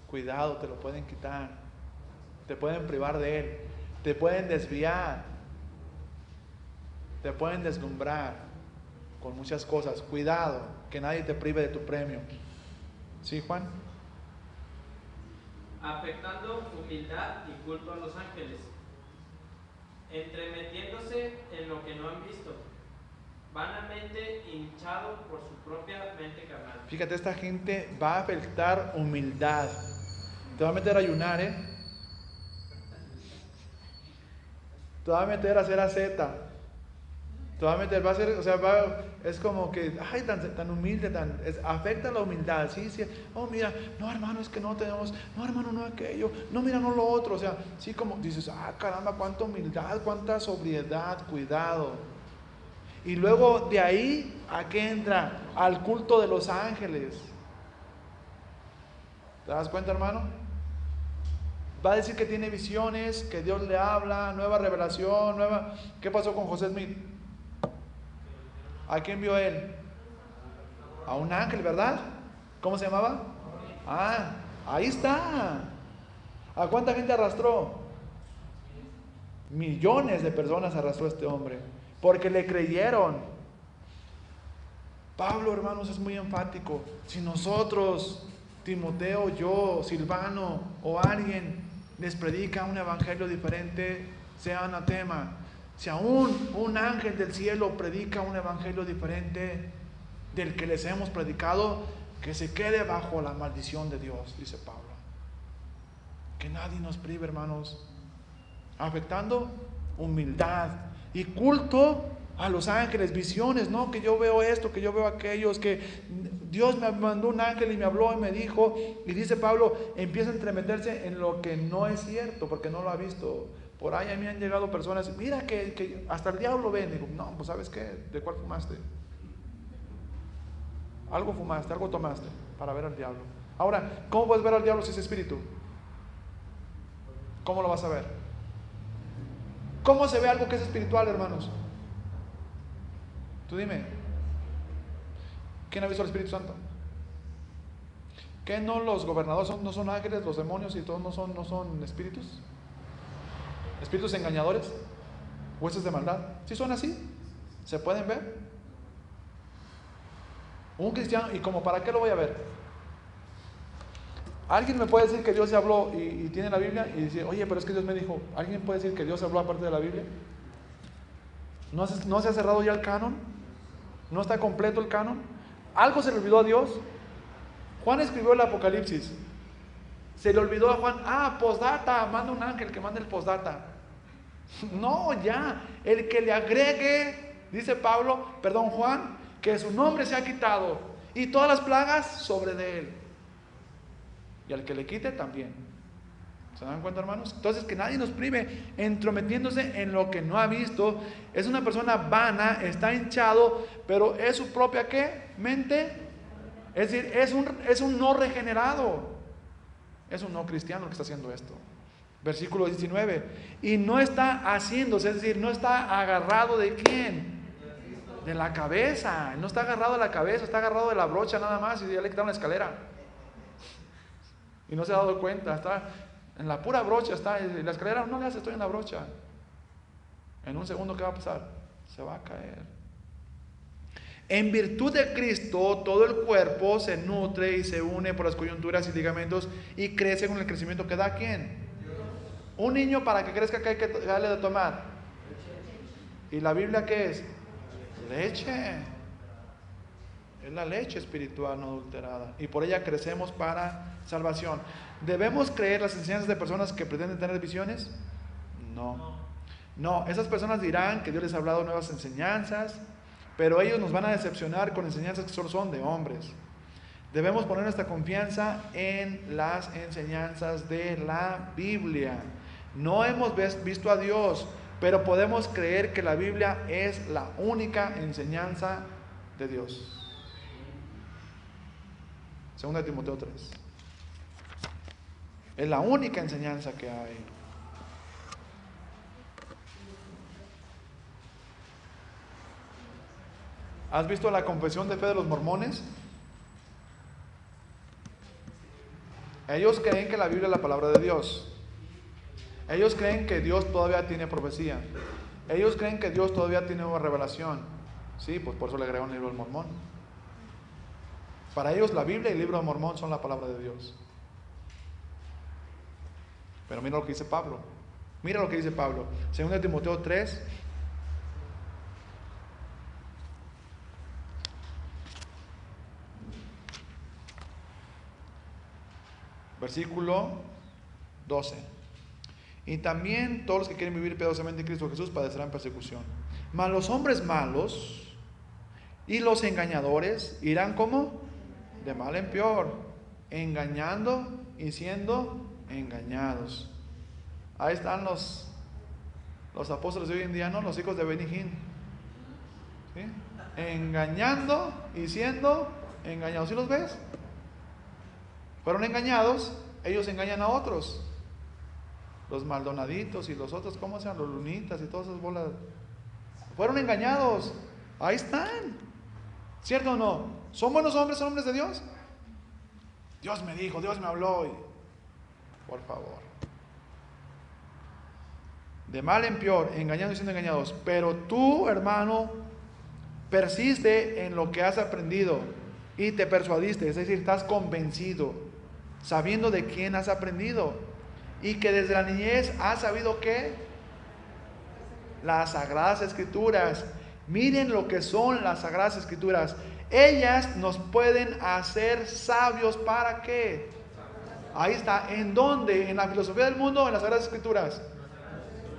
Cuidado, te lo pueden quitar. Te pueden privar de él. Te pueden desviar. Te pueden deslumbrar con muchas cosas. Cuidado, que nadie te prive de tu premio. ¿Sí, Juan? Afectando humildad y culto a los ángeles, entremetiéndose en lo que no han visto, vanamente hinchado por su propia mente carnal. Fíjate, esta gente va a afectar humildad. Te va a meter a ayunar, Te va a meter a hacer asceta. Te va a meter, va a ser, o sea, es como que, ay, tan humilde, afecta la humildad, sí, oh, mira, no, hermano, es que no tenemos, no, hermano, no aquello, no, mira, no lo otro, o sea, sí, como dices, caramba, cuánta humildad, cuánta sobriedad, cuidado. Y luego de ahí, ¿a qué entra? Al culto de los ángeles. ¿Te das cuenta, hermano? Va a decir que tiene visiones, que Dios le habla, nueva revelación, ¿Qué pasó con José Smith? ¿A quién vio él? A un ángel, ¿verdad? ¿Cómo se llamaba? Ahí está. ¿A cuánta gente arrastró? Millones de personas arrastró este hombre, porque le creyeron. Pablo, hermanos, es muy enfático. Si nosotros, Timoteo, yo, Silvano o alguien les predica un evangelio diferente, sea anatema. Si aún un ángel del cielo predica un evangelio diferente del que les hemos predicado, que se quede bajo la maldición de Dios, dice Pablo. Que nadie nos prive, hermanos, afectando humildad y culto a los ángeles, visiones, no, que yo veo esto, que yo veo aquello, que Dios me mandó un ángel y me habló y me dijo, y dice Pablo, empieza a entremeterse en lo que no es cierto, porque no lo ha visto. Por ahí a mí han llegado personas, mira que hasta el diablo ven. Digo, no, pues ¿sabes qué? ¿De cuál fumaste? Algo fumaste, algo tomaste para ver al diablo. Ahora, ¿cómo puedes ver al diablo si es espíritu? ¿Cómo lo vas a ver? ¿Cómo se ve algo que es espiritual, hermanos? Tú dime. ¿Quién ha visto al Espíritu Santo? ¿Qué no los gobernadores no son ángeles, los demonios y todos no son espíritus? ¿Espíritus engañadores? ¿Huestes de maldad? ¿Sí son así? ¿Se pueden ver? Un cristiano, ¿y como para qué lo voy a ver? ¿Alguien me puede decir que Dios se habló y tiene la Biblia y dice, oye, pero es que Dios me dijo? ¿Alguien puede decir que Dios habló aparte de la Biblia? ¿No se ha cerrado ya el canon? ¿No está completo el canon? ¿Algo se le olvidó a Dios? Juan escribió el Apocalipsis. Se le olvidó a Juan, postdata, manda un ángel que mande el postdata. No, ya, el que le agregue, dice Juan, que su nombre se ha quitado y todas las plagas sobre de él. Y al que le quite también. ¿Se dan cuenta, hermanos? Entonces, que nadie nos prive entrometiéndose en lo que no ha visto. Es una persona vana, está hinchado, pero es su propia ¿qué? Mente. Es decir, es un no regenerado. Es un no cristiano el que está haciendo esto. Versículo 19. Y no está haciéndose, es decir, no está agarrado de ¿quién? De la cabeza. No está agarrado de la cabeza, está agarrado de la brocha nada más y ya le quitaron la escalera. Y no se ha dado cuenta, está en la pura brocha, está en la escalera, no le hace, estoy en la brocha. En un segundo, ¿qué va a pasar? Se va a caer. En virtud de Cristo, todo el cuerpo se nutre y se une por las coyunturas y ligamentos y crece con el crecimiento que da ¿quién? Un niño, para que crezca, ¿qué hay que darle de tomar? ¿Y la Biblia qué es? Leche. Es la leche espiritual no adulterada. Y por ella crecemos para salvación. ¿Debemos creer las enseñanzas de personas que pretenden tener visiones? No. No, esas personas dirán que Dios les ha hablado nuevas enseñanzas, pero ellos nos van a decepcionar con enseñanzas que solo son de hombres. Debemos poner nuestra confianza en las enseñanzas de la Biblia. No hemos visto a Dios, pero podemos creer que la Biblia es la única enseñanza de Dios. 2 Timoteo 3. Es la única enseñanza que hay. ¿Has visto la confesión de fe de los mormones? Ellos creen que la Biblia es la palabra de Dios. Ellos creen que Dios todavía tiene profecía. Ellos creen que Dios todavía tiene una revelación. Sí, pues por eso le agregaron el libro del Mormón. Para ellos la Biblia y el libro de Mormón son la palabra de Dios. Pero mira lo que dice Pablo. Mira lo que dice Pablo. 2 Timoteo 3. Versículo 12. Y también todos los que quieren vivir piadosamente en Cristo Jesús padecerán persecución. Mas los hombres malos y los engañadores irán como de mal en peor, engañando y siendo engañados. Ahí están los apóstoles de hoy en día, ¿no? Los hijos de Benny Hinn. ¿Sí? Engañando y siendo engañados. ¿Sí los ves? Fueron engañados, ellos engañan a otros. Los Maldonaditos y los otros, ¿cómo se llaman? Los Lunitas y todas esas bolas. Fueron engañados. Ahí están. ¿Cierto o no? ¿Son buenos hombres, son hombres de Dios? Dios me dijo, Dios me habló. Por favor. De mal en peor, engañando y siendo engañados. Pero tú, hermano, persiste en lo que has aprendido y te persuadiste, es decir, estás convencido, sabiendo de quién has aprendido y que desde la niñez has sabido que las Sagradas Escrituras. Miren lo que son las Sagradas Escrituras. Ellas nos pueden hacer sabios. ¿Para qué? Ahí está. ¿En dónde? ¿En la filosofía del mundo o en las Sagradas Escrituras?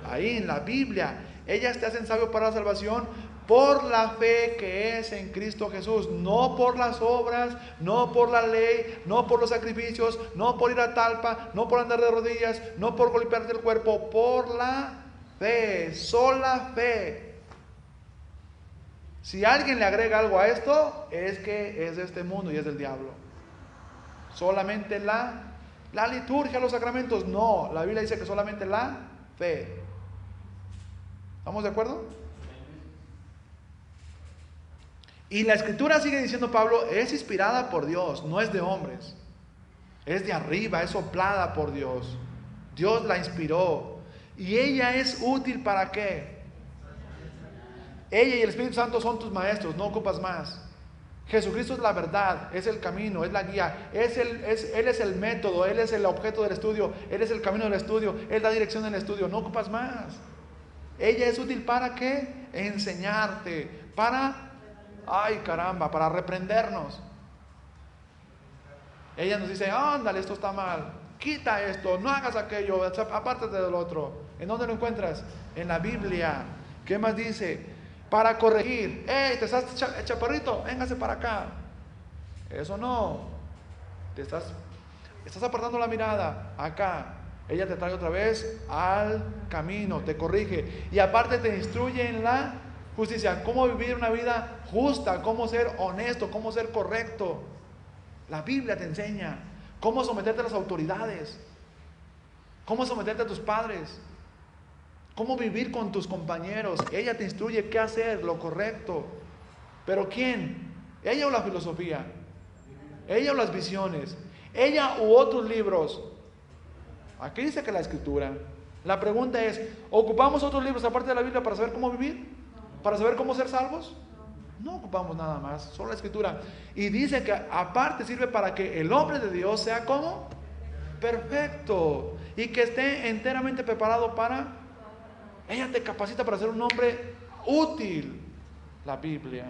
Ahí en la Biblia. Ellas te hacen sabio para la salvación por la fe que es en Cristo Jesús, no por las obras, no por la ley, no por los sacrificios, no por ir a Talpa, no por andar de rodillas, no por golpearte el cuerpo, por la fe, sola fe. Si alguien le agrega algo a esto, es que es de este mundo y es del diablo. Solamente la liturgia, los sacramentos, no, la Biblia dice que solamente la fe. ¿Estamos de acuerdo? Y la Escritura, sigue diciendo Pablo, es inspirada por Dios, no es de hombres. Es de arriba, es soplada por Dios. Dios la inspiró. Y ella es útil ¿para qué? Ella y el Espíritu Santo son tus maestros, no ocupas más. Jesucristo es la verdad, es el camino, es la guía, Él es el método, Él es el objeto del estudio, Él es el camino del estudio, Él da dirección del estudio, no ocupas más. Ella es útil ¿para qué? Enseñarte, para, ay caramba, para reprendernos. Ella nos dice, ándale, esto está mal, quita esto, no hagas aquello, apártate del otro. ¿En dónde lo encuentras? En la Biblia. ¿Qué más dice? Para corregir. Hey, te estás chaparrito, véngase para acá. Eso no. Estás apartando la mirada acá. Ella te trae otra vez al camino, te corrige y aparte te instruye en la justicia, cómo vivir una vida justa, cómo ser honesto, cómo ser correcto. La Biblia te enseña cómo someterte a las autoridades, cómo someterte a tus padres, cómo vivir con tus compañeros. Ella te instruye qué hacer, lo correcto. ¿Pero quién? ¿Ella o la filosofía? ¿Ella o las visiones? ella u otros libros. Aquí dice que la Escritura. La pregunta es, ¿ocupamos otros libros aparte de la Biblia para saber cómo vivir? ¿Para saber cómo ser salvos? No ocupamos nada más, solo la Escritura. Y dice que aparte sirve para que el hombre de Dios sea como perfecto y que esté enteramente preparado para... Ella te capacita para ser un hombre útil. La Biblia.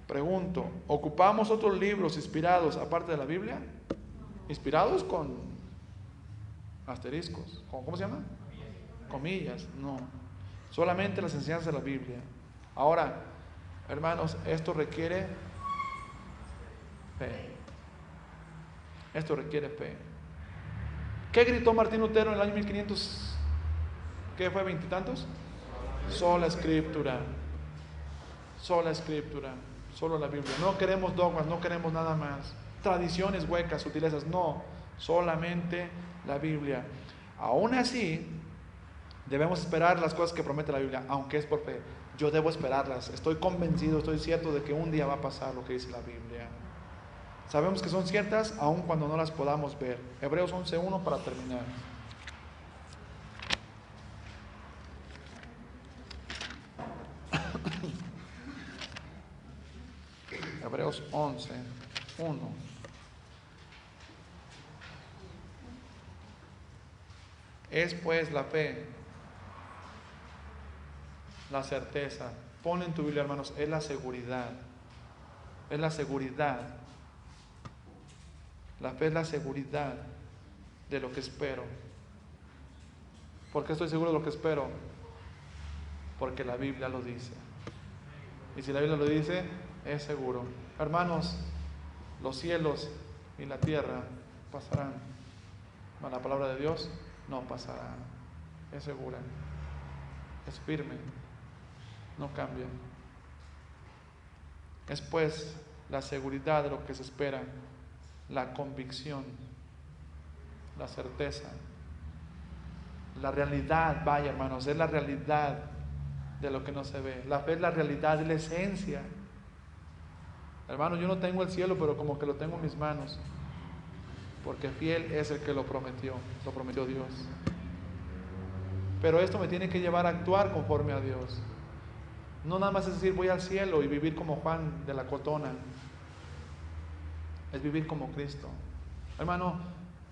Pregunto, ¿ocupamos otros libros inspirados aparte de la Biblia? Inspirados con asteriscos. ¿Cómo se llama? Comillas. No. Solamente las enseñanzas de la Biblia. Ahora, hermanos, esto requiere fe. Esto requiere fe. ¿Qué gritó Martín Lutero en el año 1500? ¿Qué fue? ¿20 y tantos? Sola Escritura. Sola Escritura. Solo la Biblia. No queremos dogmas, no queremos nada más. Tradiciones huecas, sutilezas. No. Solamente la Biblia. Aún así, debemos esperar las cosas que promete la Biblia, aunque es por fe. Yo debo esperarlas. Estoy convencido, estoy cierto de que un día va a pasar lo que dice la Biblia. Sabemos que son ciertas aun cuando no las podamos ver. Hebreos 11:1 para terminar. Hebreos 11:1. Es pues la fe, la certeza. Pon en tu Biblia, hermanos, es la seguridad. Es la seguridad. La fe es la seguridad de lo que espero. ¿Por qué estoy seguro de lo que espero? Porque la Biblia lo dice. Y si la Biblia lo dice, es seguro. Hermanos, los cielos y la tierra pasarán, mas la palabra de Dios no pasará. Es segura, es firme, no cambia. Es pues la seguridad de lo que se espera, la convicción, la certeza, la realidad. Vaya, hermanos, es la realidad de lo que no se ve. La fe es la realidad, es la esencia. Hermanos, yo no tengo el cielo, pero como que lo tengo en mis manos, porque fiel es el que lo prometió Dios. Pero esto me tiene que llevar a actuar conforme a Dios. No nada más es decir voy al cielo y vivir como Juan de la Cotona. Es vivir como Cristo. Hermano,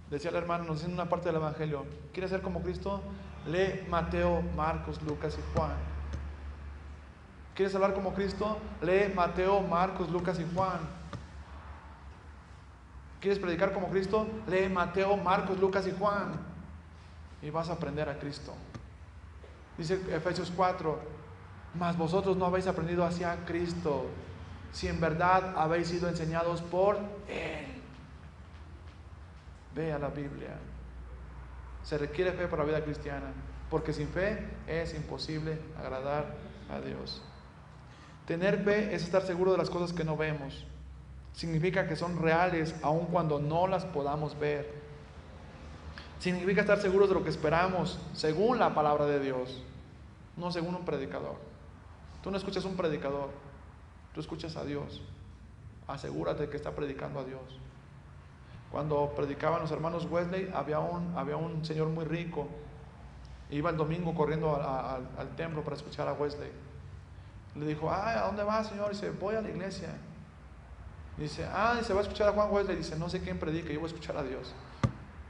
decía el hermano, nos dice en una parte del Evangelio, ¿quieres ser como Cristo? Lee Mateo, Marcos, Lucas y Juan. ¿Quieres hablar como Cristo? Lee Mateo, Marcos, Lucas y Juan. ¿Quieres predicar como Cristo? Lee Mateo, Marcos, Lucas y Juan. Y vas a aprender a Cristo. Dice Efesios 4, mas vosotros no habéis aprendido hacia Cristo, si en verdad habéis sido enseñados por Él. Ve a la Biblia. Se requiere fe para la vida cristiana, porque sin fe es imposible agradar a Dios. Tener fe es estar seguro de las cosas que no vemos. Significa que son reales aun cuando no las podamos ver. Significa estar seguros de lo que esperamos según la palabra de Dios, no según un predicador. Tú no escuchas un predicador, tú escuchas a Dios. Asegúrate que está predicando a Dios. Cuando predicaban los hermanos Wesley, había un señor muy rico. Iba el domingo corriendo al templo para escuchar a Wesley. Le dijo, ¿a dónde va, señor? Dice, voy a la iglesia. Dice, va a escuchar a Juan Wesley. Dice, no sé quién predica, yo voy a escuchar a Dios.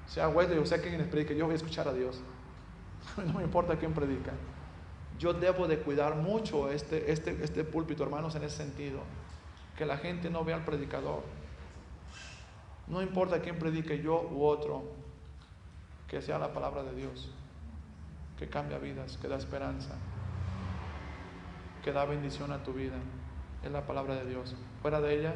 Sea Wesley o sea quien predique, yo voy a escuchar a Dios. No me importa quién predica. Yo debo de cuidar mucho este púlpito, hermanos, en ese sentido. Que la gente no vea al predicador. No importa quién predique, yo u otro. Que sea la palabra de Dios, que cambia vidas, que da esperanza, que da bendición a tu vida. Es la palabra de Dios. Fuera de ella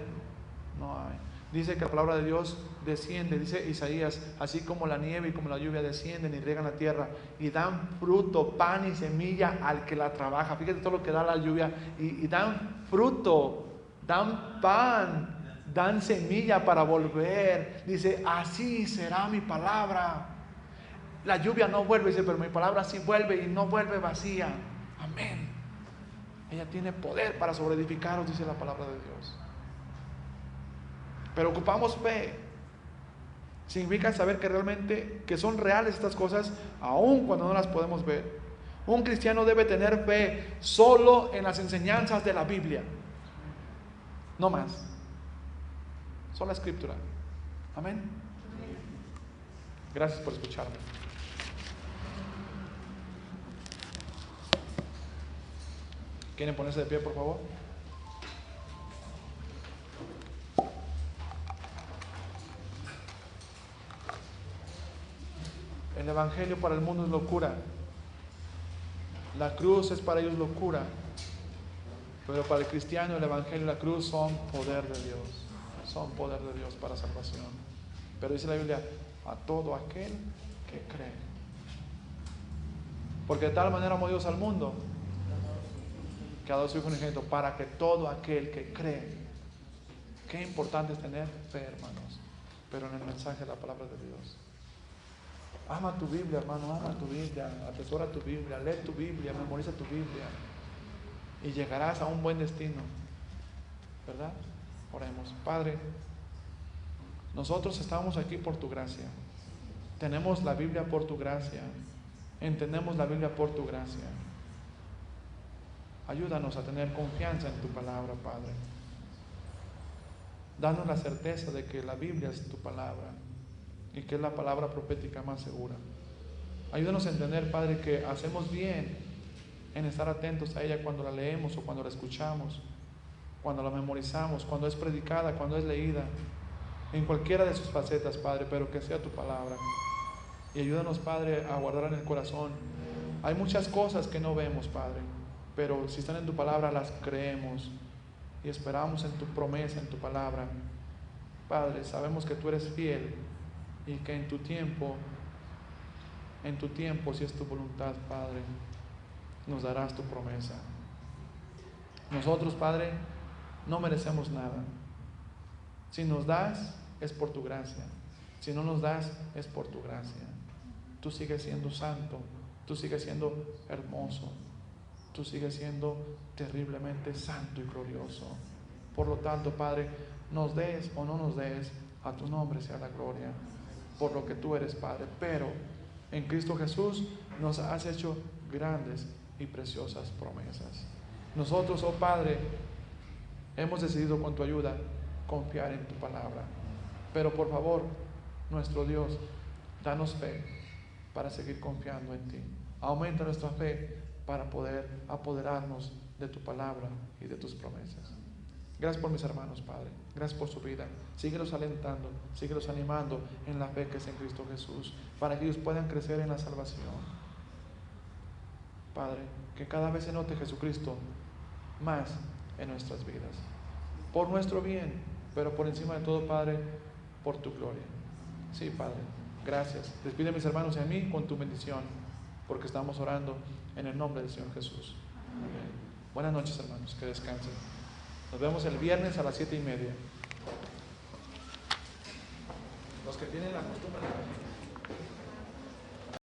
no hay. Dice que la palabra de Dios desciende, dice Isaías, así como la nieve y como la lluvia descienden y riegan la tierra y dan fruto, pan y semilla al que la trabaja. Fíjate todo lo que da la lluvia y dan fruto, dan pan, dan semilla para volver. Dice, así será mi palabra. La lluvia no vuelve, dice, pero mi palabra sí vuelve y no vuelve vacía. Amén. Ella tiene poder para sobreedificaros, dice la palabra de Dios. Pero ocupamos fe. Significa saber que realmente que son reales estas cosas, aun cuando no las podemos ver. Un cristiano debe tener fe solo en las enseñanzas de la Biblia, no más. Sola escritura. Amén. Gracias por escucharme. ¿Quieren ponerse de pie, por favor? El evangelio para el mundo es locura. La cruz es para ellos locura. Pero para el cristiano el evangelio y la cruz son poder de Dios. Son poder de Dios para salvación. Pero dice la Biblia, a todo aquel que cree. Porque de tal manera amó Dios al mundo, que ha dado a su Hijo unigénito, para que todo aquel que cree. Qué importante es tener fe, hermanos, pero en el mensaje de la palabra de Dios. Ama tu Biblia, hermano, ama tu Biblia, atesora tu Biblia, lee tu Biblia, memoriza tu Biblia y llegarás a un buen destino, ¿verdad? Oremos. Padre, nosotros estamos aquí por tu gracia, tenemos la Biblia por tu gracia, entendemos la Biblia por tu gracia. Ayúdanos a tener confianza en tu palabra, Padre. Danos la certeza de que la Biblia es tu palabra y que es la palabra profética más segura. Ayúdanos a entender, Padre, que hacemos bien en estar atentos a ella cuando la leemos o cuando la escuchamos, cuando la memorizamos, cuando es predicada, cuando es leída, en cualquiera de sus facetas, Padre, pero que sea tu palabra. Y ayúdanos, Padre, a guardar en el corazón. Hay muchas cosas que no vemos, Padre, pero si están en tu palabra las creemos y esperamos en tu promesa, en tu palabra. Padre, sabemos que tú eres fiel y que en tu tiempo, si es tu voluntad, Padre, nos darás tu promesa. Nosotros, Padre, no merecemos nada. Si nos das, es por tu gracia. Si no nos das, es por tu gracia. Tú sigues siendo santo, tú sigues siendo hermoso, tú sigues siendo terriblemente santo y glorioso. Por lo tanto, Padre, nos des o no nos des, a tu nombre sea la gloria, por lo que tú eres, Padre. Pero en Cristo Jesús nos has hecho grandes y preciosas promesas. Nosotros, oh Padre, hemos decidido con tu ayuda confiar en tu palabra. Pero por favor, nuestro Dios, danos fe para seguir confiando en ti. Aumenta nuestra fe para poder apoderarnos de tu palabra y de tus promesas. Gracias por mis hermanos, Padre. Gracias por su vida. Síguelos alentando, síguelos animando en la fe que es en Cristo Jesús, para que ellos puedan crecer en la salvación. Padre, que cada vez se note Jesucristo más en nuestras vidas, por nuestro bien, pero por encima de todo, Padre, por tu gloria. Sí, Padre, gracias. Despide a mis hermanos y a mí con tu bendición, porque estamos orando en el nombre del Señor Jesús. Amén. Buenas noches, hermanos, que descansen. Nos vemos el viernes a las 7:30. Los que tienen la costumbre de